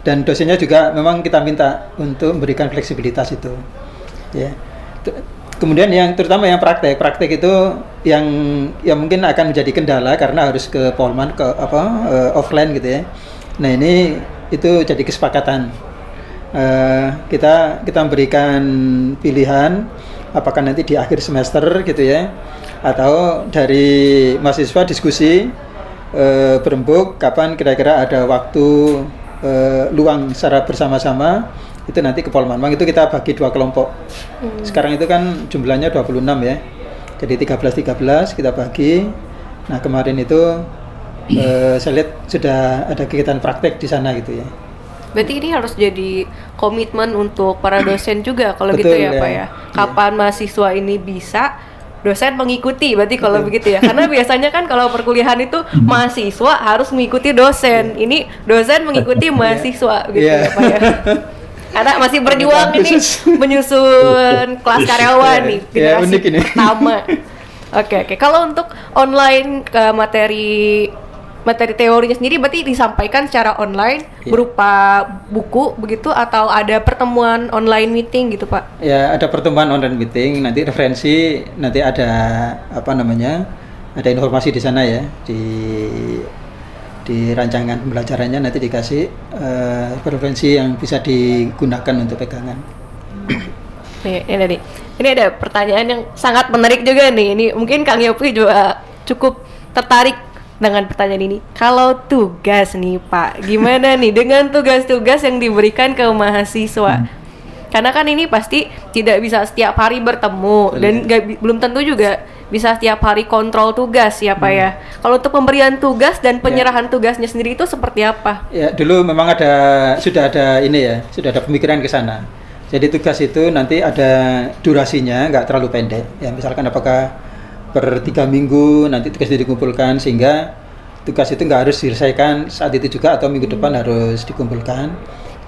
dan dosennya juga memang kita minta untuk memberikan fleksibilitas itu ya. Kemudian yang terutama yang praktek itu yang mungkin akan menjadi kendala karena harus ke Polman offline gitu ya. Nah ini itu jadi kesepakatan. Kita memberikan pilihan apakah nanti di akhir semester gitu ya, atau dari mahasiswa diskusi berembuk kapan kira-kira ada waktu luang secara bersama-sama. Itu nanti ke Polman. Memang itu kita bagi 2 kelompok. Sekarang itu kan jumlahnya 26 ya. Jadi 13 kita bagi. Nah, kemarin itu saya lihat sudah ada kegiatan praktek di sana gitu ya. Berarti ini harus jadi komitmen untuk para dosen juga kalau Betul, gitu ya, ya. Pak ya. Kapan mahasiswa ini bisa, dosen mengikuti berarti kalau begitu ya. Karena biasanya kan kalau perkuliahan itu mahasiswa harus mengikuti dosen. Ini dosen mengikuti mahasiswa gitu ya, Pak ya. Karena masih berjuang ini menyusun kelas karyawan nih generasi pertama. Oke. Kalau untuk online materi teorinya sendiri berarti disampaikan secara online berupa buku begitu atau ada pertemuan online meeting gitu, Pak? Ya, ada pertemuan online meeting, nanti referensi, nanti ada ada informasi di sana ya, di rancangan pembelajarannya nanti dikasih referensi yang bisa digunakan untuk pegangan. Ini ada pertanyaan yang sangat menarik juga nih. Ini mungkin Kang Yopi juga cukup tertarik dengan pertanyaan ini. Kalau tugas nih Pak, gimana nih dengan tugas-tugas yang diberikan ke mahasiswa? Karena kan ini pasti tidak bisa setiap hari bertemu dan belum tentu juga bisa setiap hari kontrol tugas ya Pak ya. Kalau untuk pemberian tugas dan penyerahan tugasnya sendiri itu seperti apa? Ya dulu memang sudah ada pemikiran ke sana. Jadi tugas itu nanti ada durasinya, nggak terlalu pendek. Ya misalkan apakah per 3 minggu nanti tugas itu dikumpulkan sehingga tugas itu nggak harus diselesaikan saat itu juga atau minggu depan harus dikumpulkan.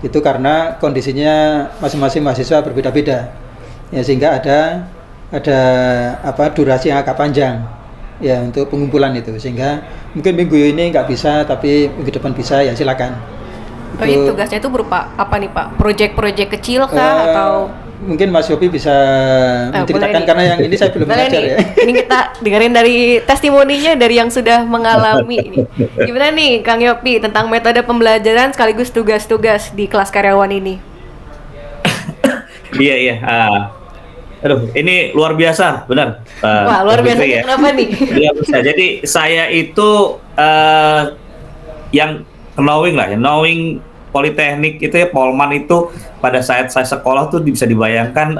Itu karena kondisinya masing-masing mahasiswa berbeda-beda. Ya sehingga ada ada durasi yang agak panjang ya untuk pengumpulan itu, sehingga mungkin minggu ini nggak bisa tapi minggu depan bisa, ya silakan. Itu tugasnya itu berupa apa nih Pak? Proyek-proyek kecil kah atau mungkin Mas Yopi bisa menceritakan, karena yang ini saya belum boleh belajar nih. ya. Ini kita dengerin dari testimoninya dari yang sudah mengalami ini. Gimana nih Kang Yopi tentang metode pembelajaran sekaligus tugas-tugas di kelas karyawan ini? Iya. Aduh, ini luar biasa, benar. Wah, luar biasa ya. Kenapa nih? Iya, bisa. Jadi saya itu yang knowing Politeknik itu ya, Polman itu pada saat saya sekolah tuh bisa dibayangkan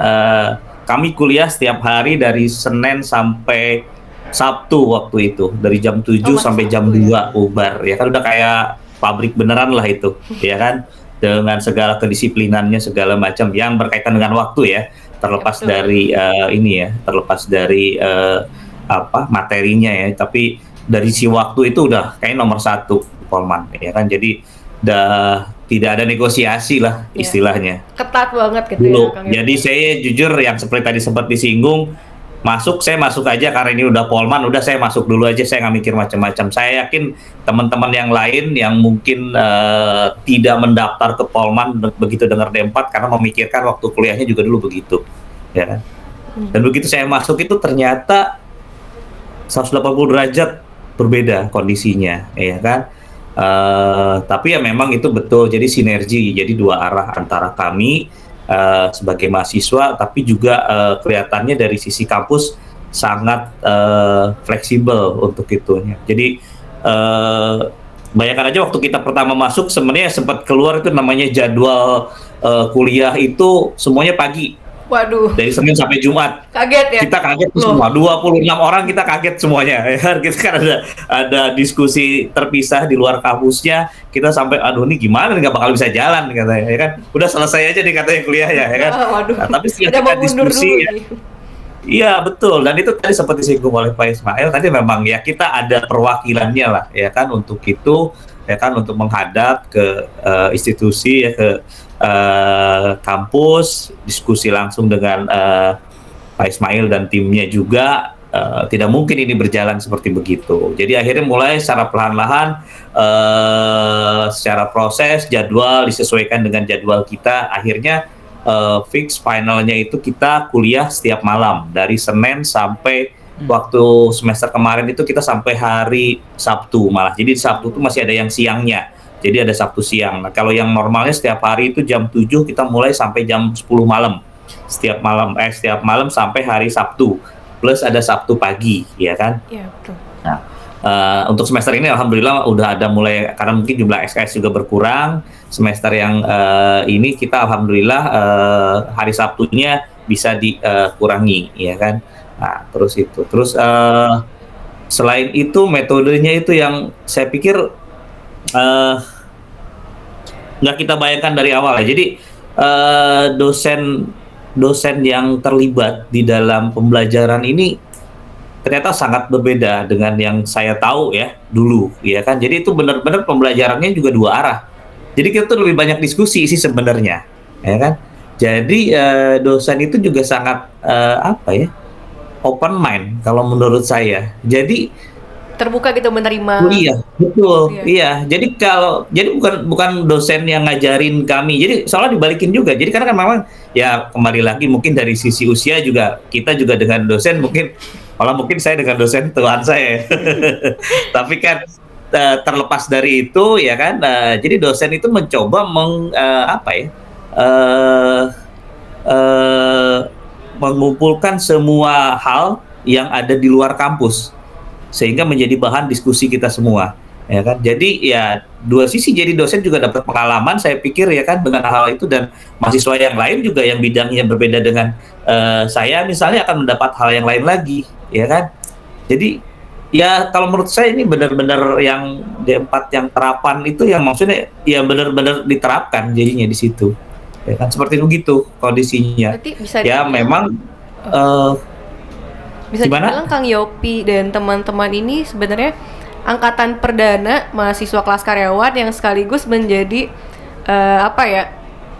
kami kuliah setiap hari dari Senin sampai Sabtu waktu itu, dari jam 7 sampai jam 2 bubar. Ya kan udah kayak pabrik beneran lah itu, ya kan, dengan segala kedisiplinannya segala macam yang berkaitan dengan waktu ya, terlepas dari terlepas dari materinya ya, tapi dari si waktu itu udah kayak nomor 1 Polman ya kan. Jadi udah tidak ada negosiasi lah istilahnya. Ketat banget gitu Dulu. ya Kang Yopi. Jadi saya jujur yang seperti tadi sempat disinggung, saya masuk aja karena ini udah Polman, udah saya masuk dulu aja, saya nggak mikir macam-macam. Saya yakin teman-teman yang lain yang mungkin tidak mendaftar ke Polman begitu dengar D4 karena memikirkan waktu kuliahnya juga dulu begitu, ya kan. Dan begitu saya masuk itu ternyata 180 derajat berbeda kondisinya, ya kan. Tapi ya memang itu betul, jadi sinergi, jadi dua arah antara kami sebagai mahasiswa, tapi juga kelihatannya dari sisi kampus sangat fleksibel untuk itu. Jadi bayangkan aja waktu kita pertama masuk, sebenarnya sempat keluar itu namanya jadwal kuliah itu semuanya pagi. Waduh. Dari Senin sampai Jumat. Kaget ya? Kita kaget semua, 26 orang kita kaget semuanya. Ya kan? Kita kan ada diskusi terpisah di luar kampusnya. Kita sampai, aduh ini gimana nih, nggak bakal bisa jalan katanya. Ya kan? Udah selesai aja nih katanya kuliahnya. Ya kan? Waduh. Nah, tapi setelah kita diskusi, iya betul. Dan itu tadi seperti disinggung oleh Pak Ismail. Tadi memang ya kita ada perwakilannya lah, ya kan, untuk itu, ya kan, untuk menghadap ke institusi, ya, ke kampus, diskusi langsung dengan Pak Ismail dan timnya juga. Tidak mungkin ini berjalan seperti begitu. Jadi akhirnya mulai secara perlahan-lahan, secara proses, jadwal disesuaikan dengan jadwal kita. Akhirnya fix finalnya itu kita kuliah setiap malam dari Senin sampai waktu semester kemarin itu kita sampai hari Sabtu malah. Jadi Sabtu itu masih ada yang siangnya. Jadi ada Sabtu siang. Nah, kalau yang normalnya setiap hari itu jam 7 kita mulai sampai jam 10 malam. Setiap malam sampai hari Sabtu. Plus ada Sabtu pagi, ya kan? Iya, betul. Nah, untuk semester ini alhamdulillah udah ada mulai, karena mungkin jumlah SKS juga berkurang. Semester yang ini kita alhamdulillah hari Sabtunya bisa dikurangi, ya kan? Nah, terus selain itu metodenya itu yang saya pikir nggak kita bayangkan dari awal ya. Jadi dosen yang terlibat di dalam pembelajaran ini ternyata sangat berbeda dengan yang saya tahu ya dulu, ya kan. Jadi itu benar-benar pembelajarannya juga dua arah. Jadi kita tuh lebih banyak diskusi sih sebenarnya, ya kan. Jadi dosen itu juga sangat open mind kalau menurut saya. Jadi terbuka gitu menerima. Oh, iya, betul. Iya. Jadi bukan dosen yang ngajarin kami. Jadi soalnya dibalikin juga. Jadi karena kan memang ya kembali lagi mungkin dari sisi usia juga kita juga dengan dosen mungkin saya dengan dosen tuan saya. Tapi kan terlepas dari itu ya kan. Jadi dosen itu mencoba mengumpulkan semua hal yang ada di luar kampus, sehingga menjadi bahan diskusi kita semua, ya kan. Jadi ya dua sisi, jadi dosen juga dapat pengalaman saya pikir, ya kan, dengan hal itu, dan mahasiswa yang lain juga yang bidangnya berbeda dengan saya misalnya akan mendapat hal yang lain lagi, ya kan. Jadi ya kalau menurut saya ini benar-benar yang D4 yang terapan itu yang maksudnya ya benar-benar diterapkan jadinya di situ, ya kan, seperti begitu kondisinya. Bisa ya memang bisa dibilang Kang Yopi dan teman-teman ini sebenarnya angkatan perdana mahasiswa kelas karyawan yang sekaligus menjadi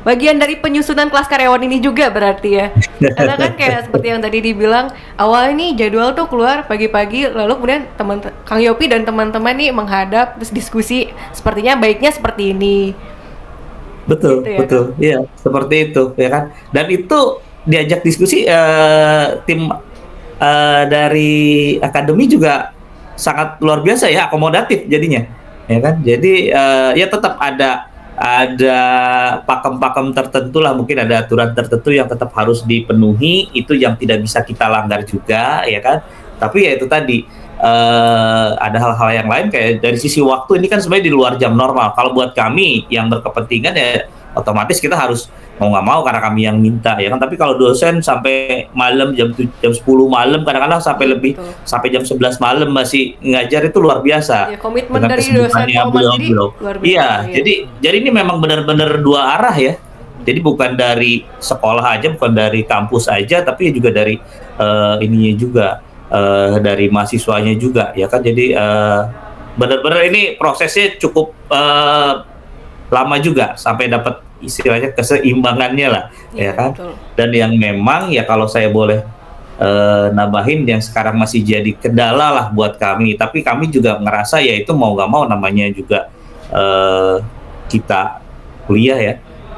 bagian dari penyusunan kelas karyawan ini juga berarti ya. Karena kan kayak seperti yang tadi dibilang, awalnya nih jadwal tuh keluar pagi-pagi, lalu kemudian Kang Yopi dan teman-teman nih menghadap terus diskusi, sepertinya baiknya seperti ini. Betul, Gitu ya, betul. Iya, seperti itu, ya kan. Dan itu diajak diskusi tim dari akademi juga sangat luar biasa ya, akomodatif jadinya, ya kan. Jadi ya tetap ada pakem-pakem tertentu lah, mungkin ada aturan tertentu yang tetap harus dipenuhi, itu yang tidak bisa kita langgar juga, ya kan. Tapi ya itu tadi ada hal-hal yang lain kayak dari sisi waktu ini kan sebenarnya di luar jam normal. Kalau buat kami yang berkepentingan ya otomatis kita harus mau nggak mau karena kami yang minta, ya kan. Tapi kalau dosen sampai malam jam 10 malam, kadang-kadang sampai lebih, sampai jam 11 malam masih ngajar, itu luar biasa. Ya, komitmen Dengan dari dosen kesibukannya Polman jadi beliau. luar biasa. Iya, jadi ini memang benar-benar dua arah ya. Jadi bukan dari sekolah aja, bukan dari kampus aja, tapi juga dari ininya juga, dari mahasiswanya juga, ya kan. Jadi benar-benar ini prosesnya cukup lama juga sampai dapat istilahnya keseimbangannya lah, ya kan. Betul. Dan yang memang ya kalau saya boleh nambahin yang sekarang masih jadi kendala lah buat kami, tapi kami juga ngerasa ya itu mau nggak mau namanya juga kita kuliah ya.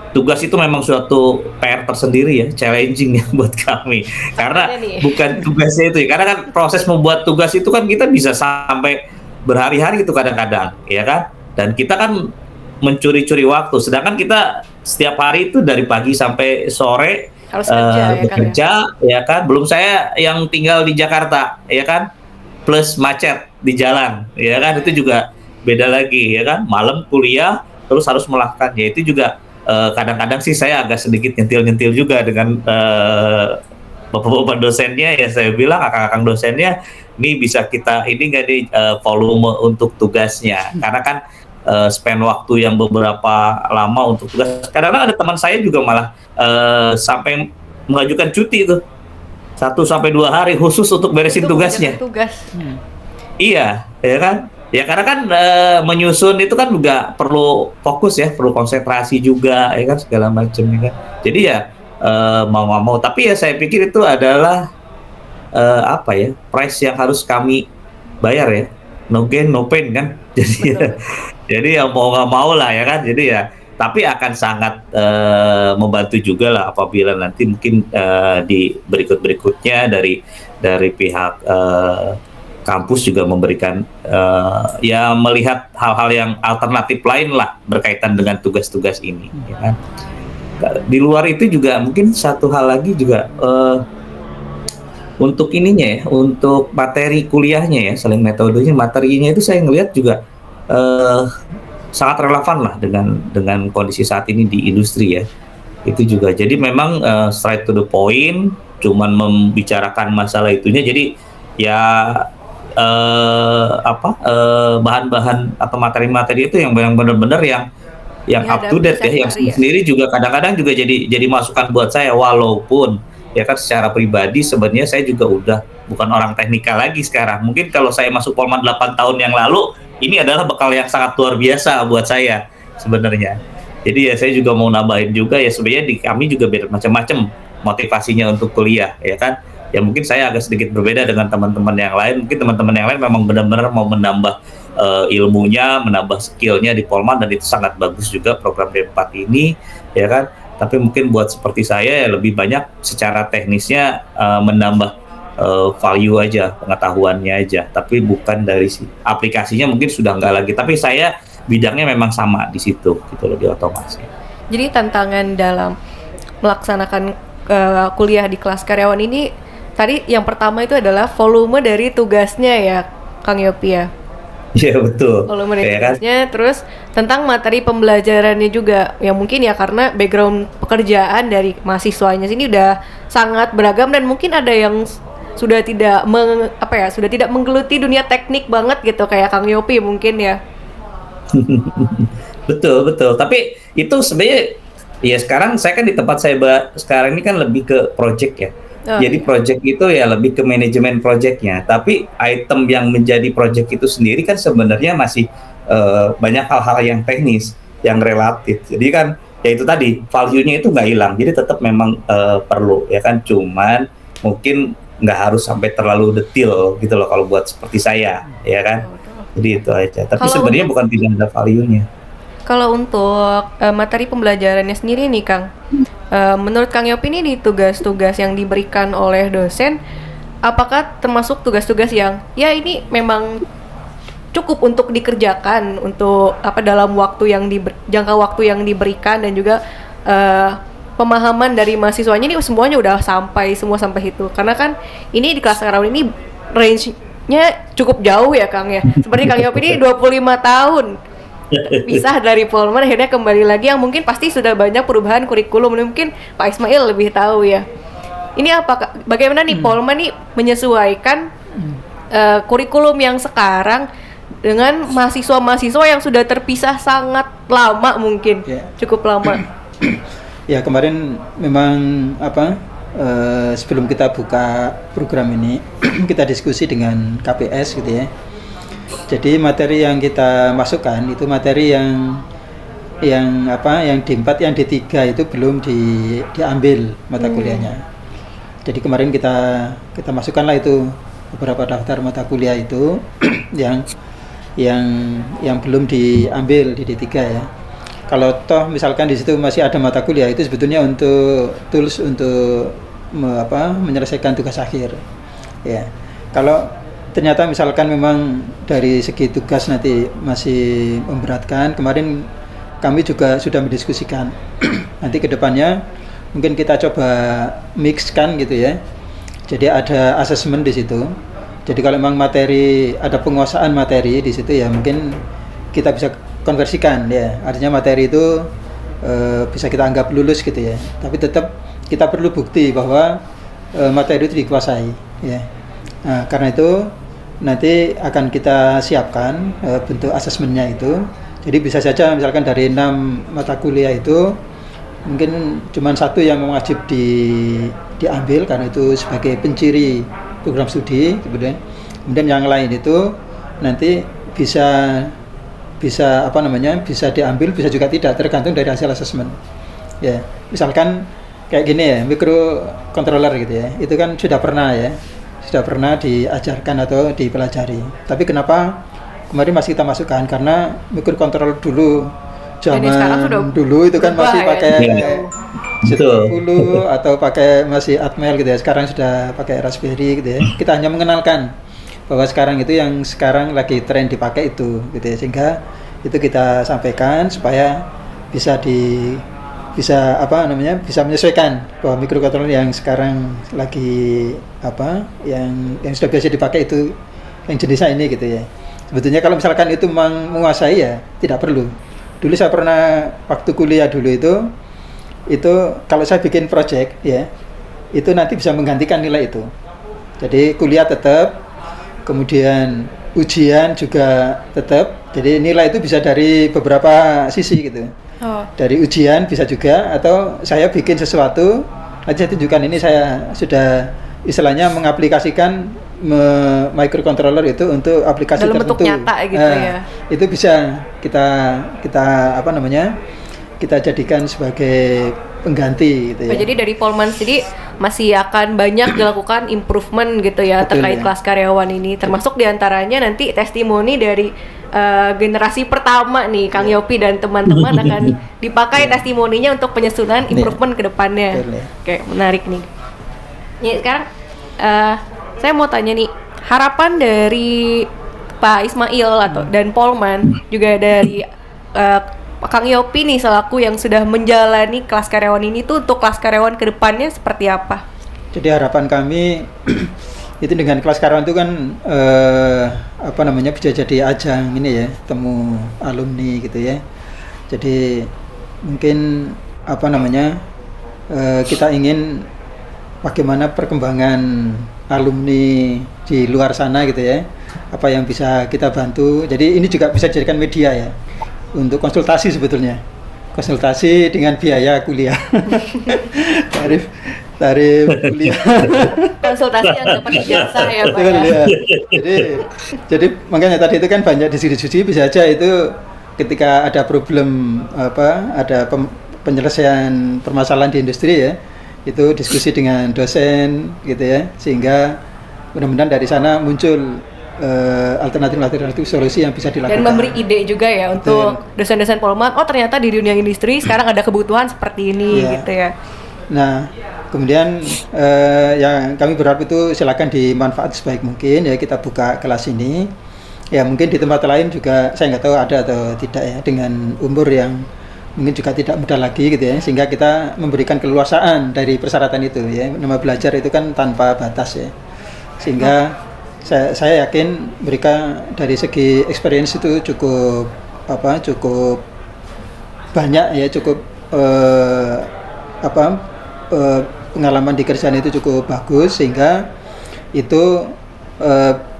Tugas itu memang suatu PR tersendiri ya, challenging ya buat kami. Karena bukan tugasnya itu ya, karena kan proses membuat tugas itu kan kita bisa sampai berhari-hari itu kadang-kadang, ya kan. Dan kita kan mencuri-curi waktu, sedangkan kita setiap hari itu dari pagi sampai sore harus kerja, bekerja, ya kan. Belum saya yang tinggal di Jakarta, ya kan, plus macet di jalan, ya kan, itu juga beda lagi, ya kan. Malam kuliah terus harus melakukan, ya itu juga kadang-kadang sih saya agak sedikit nyentil-nyentil juga dengan bapak-bapak dosennya, ya saya bilang kakak-kakak dosennya, ini bisa kita ini nggak nih volume untuk tugasnya, karena kan spend waktu yang beberapa lama untuk tugas. Kadang-kadang ada teman saya juga malah sampai mengajukan cuti itu 1-2 hari khusus untuk beresin Itu tugasnya. Tugas. Iya, ya kan? Ya karena kan menyusun itu kan juga perlu fokus ya, perlu konsentrasi juga, ya kan, segala macam, ya kan. Jadi ya mau nggak mau, tapi ya saya pikir itu adalah apa ya, price yang harus kami bayar ya, no gain no pain kan. Jadi ya mau nggak mau lah, ya kan. Jadi ya tapi akan sangat membantu juga lah apabila nanti mungkin di berikutnya dari pihak kampus juga memberikan ya melihat hal-hal yang alternatif lain lah berkaitan dengan tugas-tugas ini, ya kan. Di luar itu juga mungkin satu hal lagi juga untuk ininya ya, untuk materi kuliahnya ya, selain metodenya, materinya itu saya ngelihat juga sangat relevan lah dengan kondisi saat ini di industri ya. Itu juga. Jadi memang straight to the point, cuman membicarakan masalah itunya. Jadi ya bahan-bahan atau materi-materi itu yang benar-benar yang up to date ya, yang sendiri juga kadang-kadang juga jadi masukan buat saya, walaupun ya kan secara pribadi sebenarnya saya juga udah bukan orang teknikal lagi sekarang. Mungkin kalau saya masuk Polman 8 tahun yang lalu, ini adalah bekal yang sangat luar biasa buat saya sebenarnya. Jadi ya saya juga mau nambahin juga ya, sebenarnya di kami juga beda macam-macam motivasinya untuk kuliah, ya kan. Ya mungkin saya agak sedikit berbeda dengan teman-teman yang lain. Mungkin teman-teman yang lain memang benar-benar mau menambah ilmunya, menambah skillnya di Polman, dan itu sangat bagus juga program D4 ini, ya kan. Tapi mungkin buat seperti saya ya lebih banyak secara teknisnya menambah value aja, pengetahuannya aja, tapi bukan dari aplikasinya mungkin sudah enggak lagi. Tapi saya bidangnya memang sama di situ, gitu loh, di otomasi. Jadi tantangan dalam melaksanakan kuliah di kelas karyawan ini tadi yang pertama itu adalah volume dari tugasnya ya, Kang Yopi ya. Iya betul. Volume dari tugasnya, kan? Terus tentang materi pembelajarannya juga, yang mungkin ya karena background pekerjaan dari mahasiswanya sini udah sangat beragam, dan mungkin ada yang sudah tidak sudah tidak menggeluti dunia teknik banget gitu kayak Kang Yopi mungkin ya. Betul. Tapi itu sebenarnya ya sekarang saya kan di tempat saya sekarang ini kan lebih ke project ya. Jadi project itu ya lebih ke manajemen projectnya. Tapi item yang menjadi project itu sendiri kan sebenarnya masih banyak hal-hal yang teknis, yang relatif. Jadi kan ya itu tadi value-nya itu nggak hilang, jadi tetap memang perlu ya kan, cuman mungkin nggak harus sampai terlalu detail gitu loh kalau buat seperti saya ya kan, jadi itu aja. Tapi Kalau sebenarnya untuk- bukan tidak ada value-nya. Kalau untuk materi pembelajarannya sendiri nih Kang, menurut Kang Yopi ini di tugas-tugas yang diberikan oleh dosen, apakah termasuk tugas-tugas yang ya ini memang cukup untuk dikerjakan untuk dalam waktu yang jangka waktu yang diberikan, dan juga pemahaman dari mahasiswanya ini semuanya udah semua sampai itu, karena kan ini di kelas karyawan ini range-nya cukup jauh ya Kang ya, seperti Kang Yopi ini 25 tahun pisah dari Polman, akhirnya kembali lagi, yang mungkin pasti sudah banyak perubahan kurikulum. Mungkin Pak Ismail lebih tahu ya. Ini bagaimana nih Polman nih menyesuaikan kurikulum yang sekarang dengan mahasiswa-mahasiswa yang sudah terpisah sangat lama, mungkin cukup lama. Ya, kemarin memang sebelum kita buka program ini kita diskusi dengan KPS gitu ya. Jadi materi yang kita masukkan itu materi yang D4, yang D3 itu belum diambil mata kuliahnya. Jadi kemarin kita masukkanlah itu beberapa daftar mata kuliah itu yang belum diambil di D3 ya. Kalau toh misalkan di situ masih ada mata kuliah, itu sebetulnya untuk tools untuk menyelesaikan tugas akhir. Ya. Kalau ternyata misalkan memang dari segi tugas nanti masih memberatkan, kemarin kami juga sudah mendiskusikan nanti ke depannya mungkin kita coba mixkan gitu ya. Jadi ada asesmen di situ. Jadi kalau memang ada penguasaan materi di situ ya, mungkin kita bisa konversikan ya. Artinya materi itu bisa kita anggap lulus gitu ya. Tapi tetap kita perlu bukti bahwa materi itu dikuasai ya. Nah, karena itu nanti akan kita siapkan bentuk asesmennya itu. Jadi bisa saja misalkan dari 6 mata kuliah itu mungkin cuma 1 yang wajib diambil karena itu sebagai penciri program studi, kemudian yang lain itu nanti bisa diambil, bisa juga tidak, tergantung dari hasil asesmen. Ya, misalkan kayak gini ya, microcontroller gitu ya. Itu kan sudah pernah diajarkan atau dipelajari. Tapi kenapa kemarin masih kita masukkan? Karena microcontroller dulu zaman dulu itu kan masih pakai Z10 atau pakai masih Atmel gitu ya. Sekarang sudah pakai Raspberry gitu ya. Kita hanya mengenalkan bahwa sekarang itu yang sekarang lagi tren dipakai itu gitu ya. Sehingga itu kita sampaikan supaya bisa menyesuaikan bahwa microcontroller yang sekarang lagi yang sudah biasa dipakai itu yang jenisnya ini gitu ya. Sebetulnya kalau misalkan itu menguasai ya tidak perlu. Dulu saya pernah waktu kuliah dulu itu kalau saya bikin project ya, itu nanti bisa menggantikan nilai itu. Jadi kuliah tetap, kemudian ujian juga tetap. Jadi nilai itu bisa dari beberapa sisi gitu. Dari ujian bisa juga, atau saya bikin sesuatu nanti saya tunjukkan ini saya sudah istilahnya mengaplikasikan microcontroller itu untuk aplikasi dalam tertentu. bentuk nyata gitu ya. Itu bisa kita jadikan sebagai pengganti gitu ya. Jadi dari Polman sendiri masih akan banyak dilakukan improvement gitu ya. Betul, terkait kelas karyawan ini, termasuk diantaranya nanti testimoni dari generasi pertama nih Kang Yopi dan teman-teman akan dipakai testimoninya untuk penyusunan improvement ke depannya. Oke, menarik nih. Nih sekarang saya mau tanya nih, harapan dari Pak Ismail dan Polman, juga dari Kang Yopi nih selaku yang sudah menjalani kelas karyawan ini tuh, untuk kelas karyawan ke depannya seperti apa? Jadi harapan kami itu dengan kelas karyawan itu kan bisa jadi ajang ini ya, temu alumni gitu ya. Jadi mungkin kita ingin bagaimana perkembangan alumni di luar sana gitu ya, apa yang bisa kita bantu. Jadi ini juga bisa dijadikan media ya untuk konsultasi, sebetulnya konsultasi dengan biaya kuliah. tarif kuliah, konsultasi yang dapat jasa ya Pak ya. Jadi makanya tadi itu kan banyak diskusi, bisa aja itu ketika ada problem ada penyelesaian permasalahan di industri ya, itu diskusi dengan dosen gitu ya, sehingga mudah-mudahan dari sana muncul alternatif solusi yang bisa dilakukan. Dan memberi ide juga ya untuk dosen-dosen Polman, oh ternyata di dunia industri sekarang ada kebutuhan seperti ini gitu ya. Nah, kemudian yang kami berharap itu silakan dimanfaat sebaik mungkin ya, kita buka kelas ini. Ya mungkin di tempat lain juga saya nggak tahu ada atau tidak ya, dengan umur yang mungkin juga tidak muda lagi gitu ya, sehingga kita memberikan keluasaan dari persyaratan itu ya. Nama belajar itu kan tanpa batas ya, sehingga saya yakin mereka dari segi experience itu cukup banyak ya, cukup pengalaman di kerjaan itu cukup bagus, sehingga itu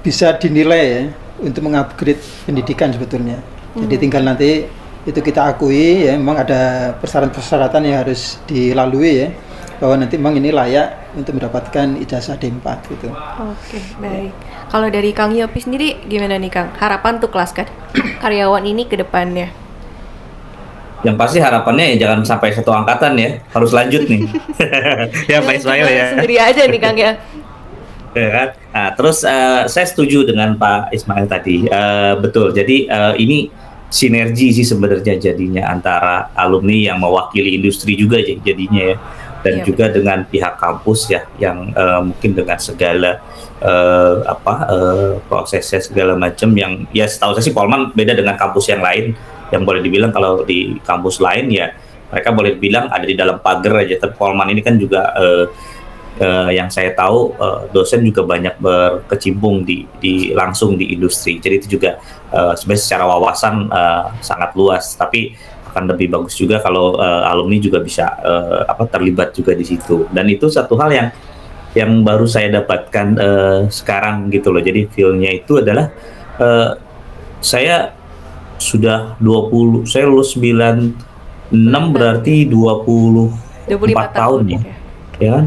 bisa dinilai ya untuk mengupgrade pendidikan sebetulnya. Jadi tinggal nanti itu kita akui ya, memang ada persyaratan-persyaratan yang harus dilalui ya, bahwa nanti memang ini layak untuk mendapatkan ijazah D4 gitu. Oke, baik. Kalau dari Kang Yopi sendiri gimana nih Kang? Harapan untuk kelas karyawan ini ke depannya? Yang pasti harapannya ya jangan sampai satu angkatan ya, harus lanjut nih. Ya Pak Ismail ya. Sendiri aja nih Kang ya. Ya kan? Nah, terus saya setuju dengan Pak Ismail tadi. Betul. Jadi ini sinergi sih sebenarnya jadinya antara alumni yang mewakili industri juga jadinya ya, dan juga dengan pihak kampus ya, yang mungkin dengan segala prosesnya segala macam yang ya setahu saya sih Polman beda dengan kampus yang lain, yang boleh dibilang kalau di kampus lain ya mereka boleh dibilang ada di dalam pagar aja, tapi Polman ini kan juga yang saya tahu dosen juga banyak berkecimpung di langsung di industri, jadi itu juga sebenarnya secara wawasan sangat luas, tapi akan lebih bagus juga kalau alumni juga bisa terlibat juga di situ. Dan itu satu hal yang baru saya dapatkan sekarang gitu loh. Jadi feel-nya itu adalah saya sudah 20, saya lulus 96 berarti 24 tahun ya. Ya kan?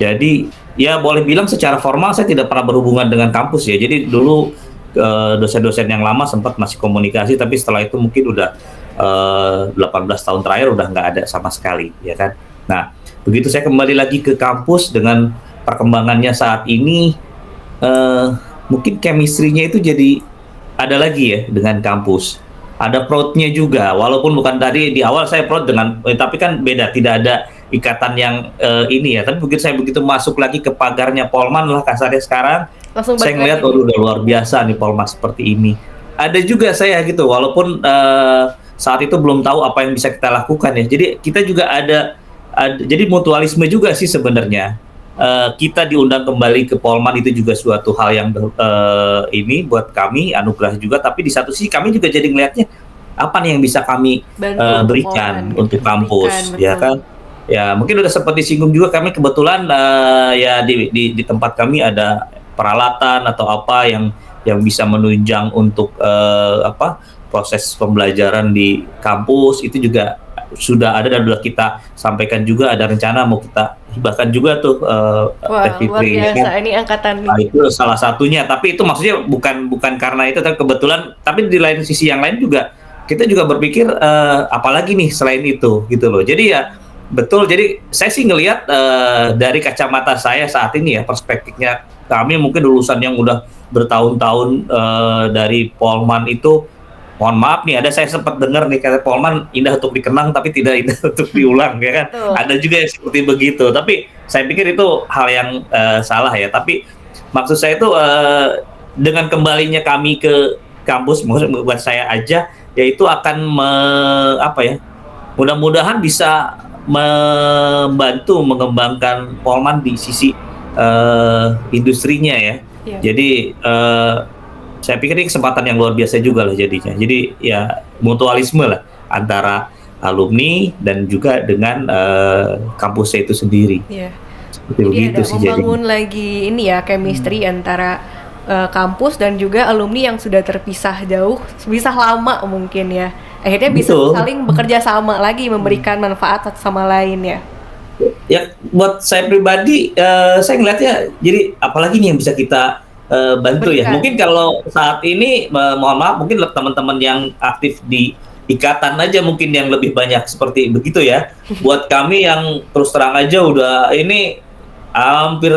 Jadi ya boleh bilang secara formal saya tidak pernah berhubungan dengan kampus ya. Jadi dulu dosen-dosen yang lama sempat masih komunikasi, tapi setelah itu mungkin udah 18 tahun terakhir udah nggak ada sama sekali ya kan. Nah begitu saya kembali lagi ke kampus dengan perkembangannya saat ini, mungkin chemistry-nya itu jadi ada lagi ya dengan kampus, ada proudnya juga, walaupun bukan tadi di awal saya proud dengan tapi kan beda, tidak ada ikatan yang ini ya, tapi begitu saya masuk lagi ke pagarnya Polman lah kasarnya sekarang, langsung saya ngeliat udah luar biasa nih Polman seperti ini. Ada juga saya gitu, walaupun saat itu belum tahu apa yang bisa kita lakukan ya. Jadi kita juga ada jadi mutualisme juga sih sebenarnya. Kita diundang kembali ke Polman itu juga suatu hal yang ini buat kami anugerah juga. Tapi di satu sisi kami juga jadi ngelihatnya apa nih yang bisa kami berikan untuk kampus, ya kan? Ya mungkin udah sempat disinggung juga, kami kebetulan ya di tempat kami ada peralatan atau apa yang bisa menunjang untuk proses pembelajaran di kampus, itu juga sudah ada dan sudah kita sampaikan juga, ada rencana mau kita hibahkan juga tuh. Wah, luar biasa kan? Ini angkatan nah, itu salah satunya, tapi itu maksudnya bukan karena itu, tapi kebetulan, tapi di lain sisi yang lain juga kita juga berpikir apalagi nih selain itu gitu loh. Jadi ya betul, jadi saya sih ngelihat dari kacamata saya saat ini ya, perspektifnya kami mungkin lulusan yang udah bertahun-tahun dari Polman itu, mohon maaf nih, ada saya sempat dengar nih kata Polman indah untuk dikenang tapi tidak indah untuk diulang ya kan. Ada juga yang seperti begitu, tapi saya pikir itu hal yang salah ya. Tapi maksud saya itu dengan kembalinya kami ke kampus, buat saya aja, yaitu akan mudah-mudahan bisa membantu mengembangkan Polman di sisi industrinya ya. Jadi saya pikir ini kesempatan yang luar biasa juga lah jadinya. Jadi ya mutualisme lah antara alumni dan juga dengan kampusnya itu sendiri. Seperti jadi begitu ada sih membangun jadinya. lagi ini ya, chemistry antara kampus dan juga alumni yang sudah terpisah jauh, bisa lama mungkin ya. Akhirnya bisa saling bekerja sama lagi, memberikan manfaat satu sama lain ya. Ya buat saya pribadi, saya ngeliatnya jadi apalagi nih yang bisa kita bantu ya. Mungkin kalau saat ini mohon maaf, mungkin teman-teman yang aktif di ikatan aja mungkin yang lebih banyak seperti begitu ya. Buat kami yang terus terang aja udah ini hampir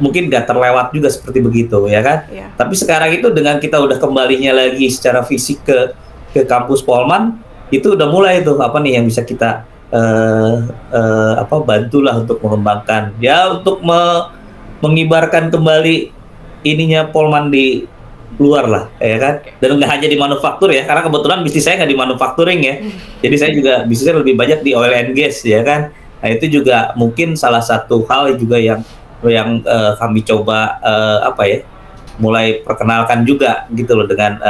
mungkin nggak terlewat juga seperti begitu ya kan. Iya. Tapi sekarang itu dengan kita udah kembalinya lagi secara fisik ke kampus Polman, itu udah mulai tuh apa nih yang bisa kita bantulah untuk mengembangkan ya, untuk mengibarkan kembali ininya Polman di luar lah ya kan. Dan nggak hanya di manufaktur ya, karena kebetulan bisnis saya nggak di manufacturing ya, jadi saya juga bisnisnya lebih banyak di oil and gas ya kan. Nah itu juga mungkin salah satu hal juga yang kami coba mulai perkenalkan juga gitu loh dengan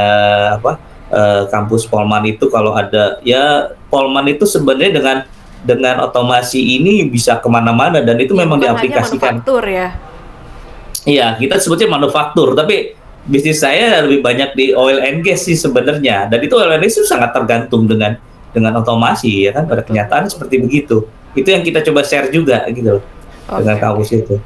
kampus Polman itu. Kalau ada ya, Polman itu sebenarnya dengan otomasi ini bisa kemana-mana, dan itu memang Bukan hanya diaplikasikan. manufaktur ya. Iya, kita sebutnya manufaktur, tapi bisnis saya lebih banyak di oil and gas sih sebenarnya. Dan itu oil and gas itu sangat tergantung dengan otomasi ya kan. Pada kenyataan seperti begitu. Itu yang kita coba share juga gitu loh dengan kampus itu.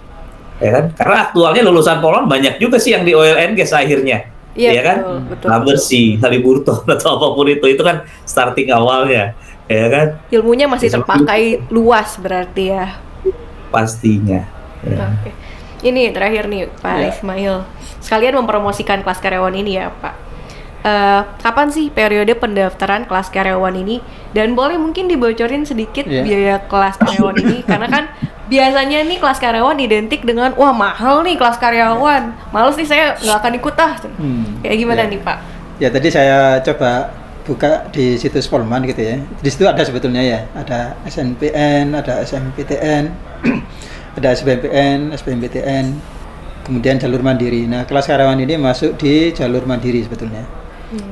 Ya kan? Karena aktualnya lulusan Polman banyak juga sih yang di oil and gas akhirnya. Iya, Ya kan? betul. Bersih, Haliburton atau apapun itu kan starting awalnya. Ya kan? Ilmunya masih Seperti terpakai luas berarti ya. Pastinya. Ya. Oke. Ini terakhir nih Pak Ya. Ismail. Sekalian mempromosikan kelas karyawan ini ya Pak. Kapan sih periode pendaftaran kelas karyawan ini? Dan boleh mungkin dibocorin sedikit Ya. biaya kelas karyawan ini, karena kan biasanya nih kelas karyawan identik dengan wah mahal nih kelas karyawan. Males nih saya nggak akan ikut ah. Kayak gimana Ya. nih Pak? Ya tadi saya coba buka di situs Polman gitu ya. Di situ ada sebetulnya ya, ada SNPN, ada SMPTN, ada SBMPN, SBMPTN, kemudian jalur mandiri. Nah, kelas karyawan ini masuk di jalur mandiri sebetulnya.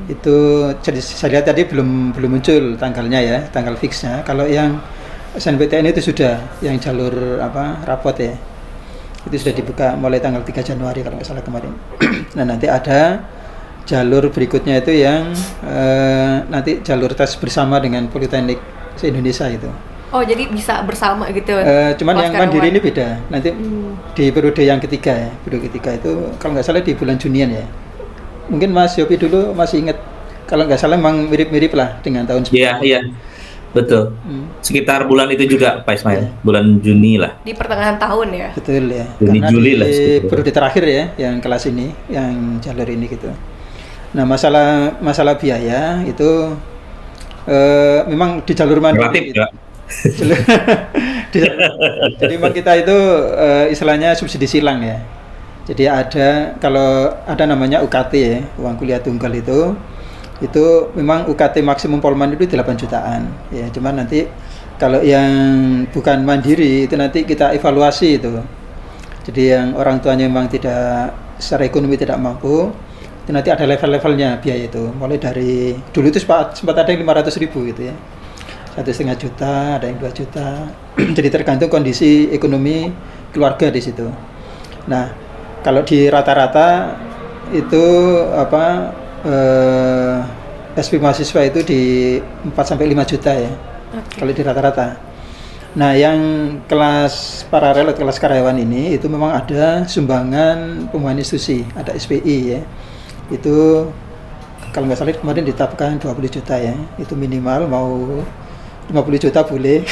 Itu jadi saya lihat tadi belum muncul tanggalnya ya, tanggal fixnya. Kalau yang SNPTN itu sudah, yang jalur rapot ya. Itu sudah dibuka mulai tanggal 3 Januari kalau nggak salah kemarin. Nah, nanti ada jalur berikutnya itu yang nanti jalur tes bersama dengan Politeknik se-Indonesia itu. Oh, jadi bisa bersama gitu. Cuman kelas yang mandiri karyawan. ini beda. Nanti di periode yang ketiga ya. Periode ketiga itu kalau nggak salah di bulan Junian ya. Mungkin Mas Yopi dulu masih ingat, kalau nggak salah memang mirip-mirip lah dengan tahun sebelumnya. Iya, betul. Sekitar bulan itu juga Pak Ismail, bulan Juni lah. Di pertengahan tahun ya. Betul ya. Juni, Karena Juli di lah sekitar. periode terakhir ya, yang kelas ini, yang jalur ini gitu. Nah, masalah biaya itu memang di jalur mandiri. Relatif ya. Jadi memang kita itu istilahnya subsidi silang ya. Jadi ada, kalau ada namanya UKT ya, uang kuliah tunggal itu memang UKT maksimum Polman itu 8 jutaan ya. Cuman nanti kalau yang bukan mandiri itu nanti kita evaluasi itu. Jadi yang orang tuanya memang tidak, secara ekonomi tidak mampu, itu nanti ada level-levelnya biaya itu. Mulai dari dulu itu sempat ada yang 500.000 gitu ya. 1,5 juta, ada yang 2 juta. Jadi tergantung kondisi ekonomi keluarga di situ. Nah, kalau di rata-rata itu SP mahasiswa itu di 4 sampai 5 juta ya. Kalau di rata-rata. Nah, yang kelas paralel atau kelas karyawan ini itu memang ada sumbangan pembangunan institusi, ada SPI ya. Itu kalau nggak salah kemarin ditetapkan 20 juta ya. Itu minimal, mau 50 juta boleh.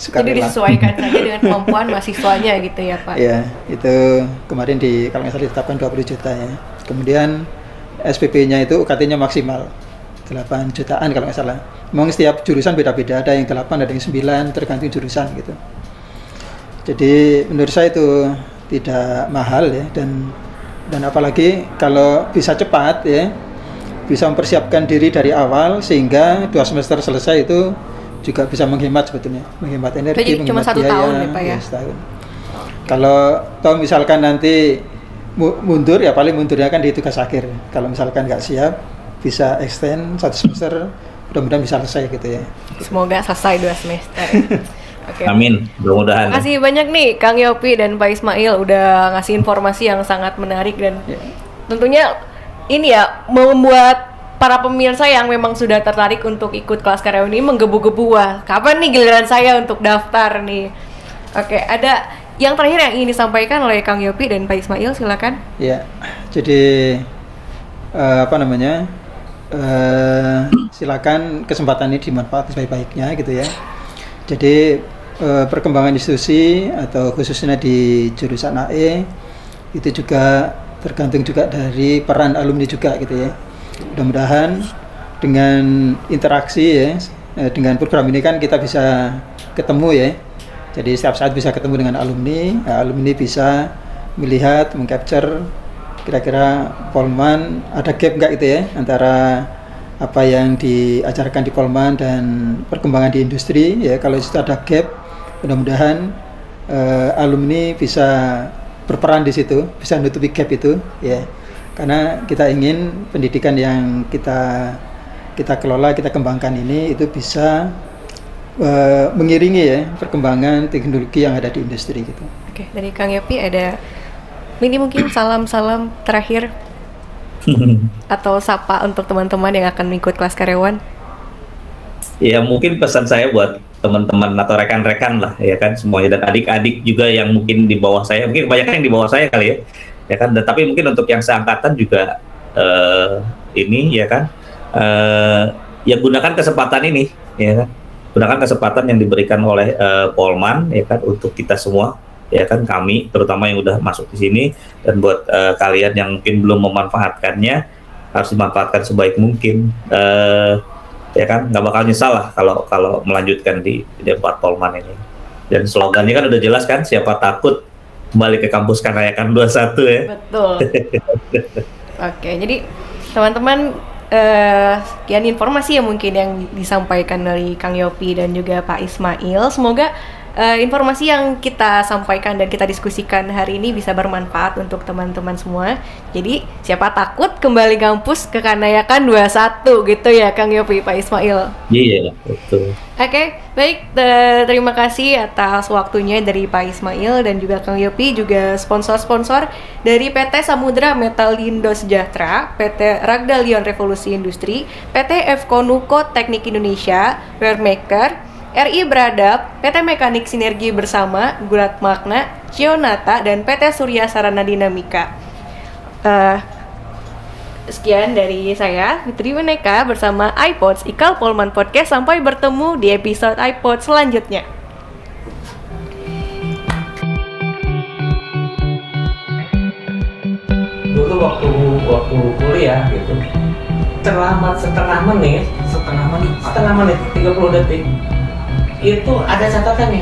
Jadi disesuaikan saja dengan kemampuan mahasiswanya gitu ya Pak. Ya, itu kemarin kalau nggak salah ditetapkan 20 juta ya. Kemudian SPP-nya itu UKT-nya maksimal 8 jutaan kalau nggak salah. Memang setiap jurusan beda-beda, ada yang 8, ada yang 9, tergantung jurusan gitu. Jadi menurut saya itu tidak mahal ya, dan apalagi kalau bisa cepat ya, bisa mempersiapkan diri dari awal sehingga 2 semester selesai itu juga bisa menghemat sebetulnya, menghemat energi, Jadi cuma 1 biaya, tahun ya Pak ya? setahun. Kalau misalkan nanti mundur ya paling mundurnya kan di tugas akhir. Kalau misalkan nggak siap bisa extend 1 semester, mudah-mudahan bisa selesai gitu ya. Semoga selesai 2 semester. Oke. Amin, mudah-mudahan. Terima kasih banyak nih Kang Yopi dan Pak Ismail udah ngasih informasi yang sangat menarik, dan tentunya ini ya membuat para pemirsa yang memang sudah tertarik untuk ikut kelas karyawan ini menggebu-gebu, wah kapan nih giliran saya untuk daftar nih. Oke, ada yang terakhir yang ingin disampaikan oleh Kang Yopi dan Pak Ismail, silakan. Ya, jadi silakan kesempatan ini dimanfaatkan sebaik-baiknya gitu ya. Jadi perkembangan institusi atau khususnya di jurusan AE itu juga tergantung juga dari peran alumni juga gitu ya. Mudah-mudahan dengan interaksi ya, dengan program ini kan kita bisa ketemu ya. Jadi setiap saat bisa ketemu dengan alumni, alumni bisa melihat, mengcapture kira-kira Polman ada gap nggak gitu ya antara apa yang diajarkan di Polman dan perkembangan di industri ya. Kalau itu ada gap, mudah-mudahan alumni bisa berperan di situ, bisa menutupi gap itu ya. Karena kita ingin pendidikan yang kita kelola, kita kembangkan ini itu bisa mengiringi ya perkembangan teknologi yang ada di industri gitu. Oke, dari Kang Yopi ada mungkin salam-salam terakhir atau sapa untuk teman-teman yang akan mengikut kelas karyawan. Ya mungkin pesan saya buat teman-teman atau rekan-rekan lah ya kan semuanya, dan adik-adik juga yang mungkin di bawah saya, mungkin kebanyakan yang di bawah saya kali ya kan, dan tapi mungkin untuk yang seangkatan juga ini ya kan ya gunakan kesempatan ini ya kan, gunakan kesempatan yang diberikan oleh Polman ya kan untuk kita semua ya kan, kami terutama yang udah masuk di sini, dan buat kalian yang mungkin belum memanfaatkannya harus dimanfaatkan sebaik mungkin ya kan, nggak bakal nyesal lah kalau melanjutkan di D4 Polman ini. Dan slogannya kan udah jelas kan, siapa takut kembali ke kampus Kanayakan 21 ya. Betul. Oke, jadi teman-teman sekian informasi yang mungkin yang disampaikan dari Kang Yopi dan juga Pak Ismail. Semoga informasi yang kita sampaikan dan kita diskusikan hari ini bisa bermanfaat untuk teman-teman semua. Jadi siapa takut kembali kampus ke Kanayakan 21 gitu ya Kang Yopi, Pak Ismail. Iya, betul. Oke, baik, terima kasih atas waktunya dari Pak Ismail dan juga Kang Yopi, juga sponsor-sponsor dari PT Samudra Metalindo Sejahtera, PT Ragdalion Revolusi Industri, PT Fkonuko Teknik Indonesia, Waremaker, RI Beradab, PT Mekanik Sinergi Bersama, Gurat Magna, Cionata, dan PT Surya Sarana Dinamika. Sekian dari saya, Fitri Wineka, bersama iPods Ikal Polman Podcast. Sampai bertemu di episode iPods selanjutnya. Dulu waktu kuliah gitu, terlambat setengah menit 30 detik itu ada catatannya.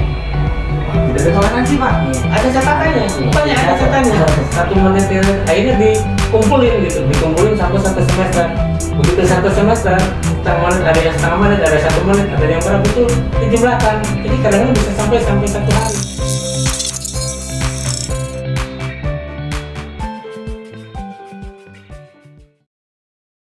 Tidak ada toleransi pak, ada catatannya, pokoknya ada catatannya. 1 menit akhirnya dikumpulin sampai 1 semester. Begitu 1 semester, setengah menit ada yang setengah menit, ada 1 menit, ada yang berapa itu dijumlahkan. Jadi kadang-kadang bisa sampai 1 hari.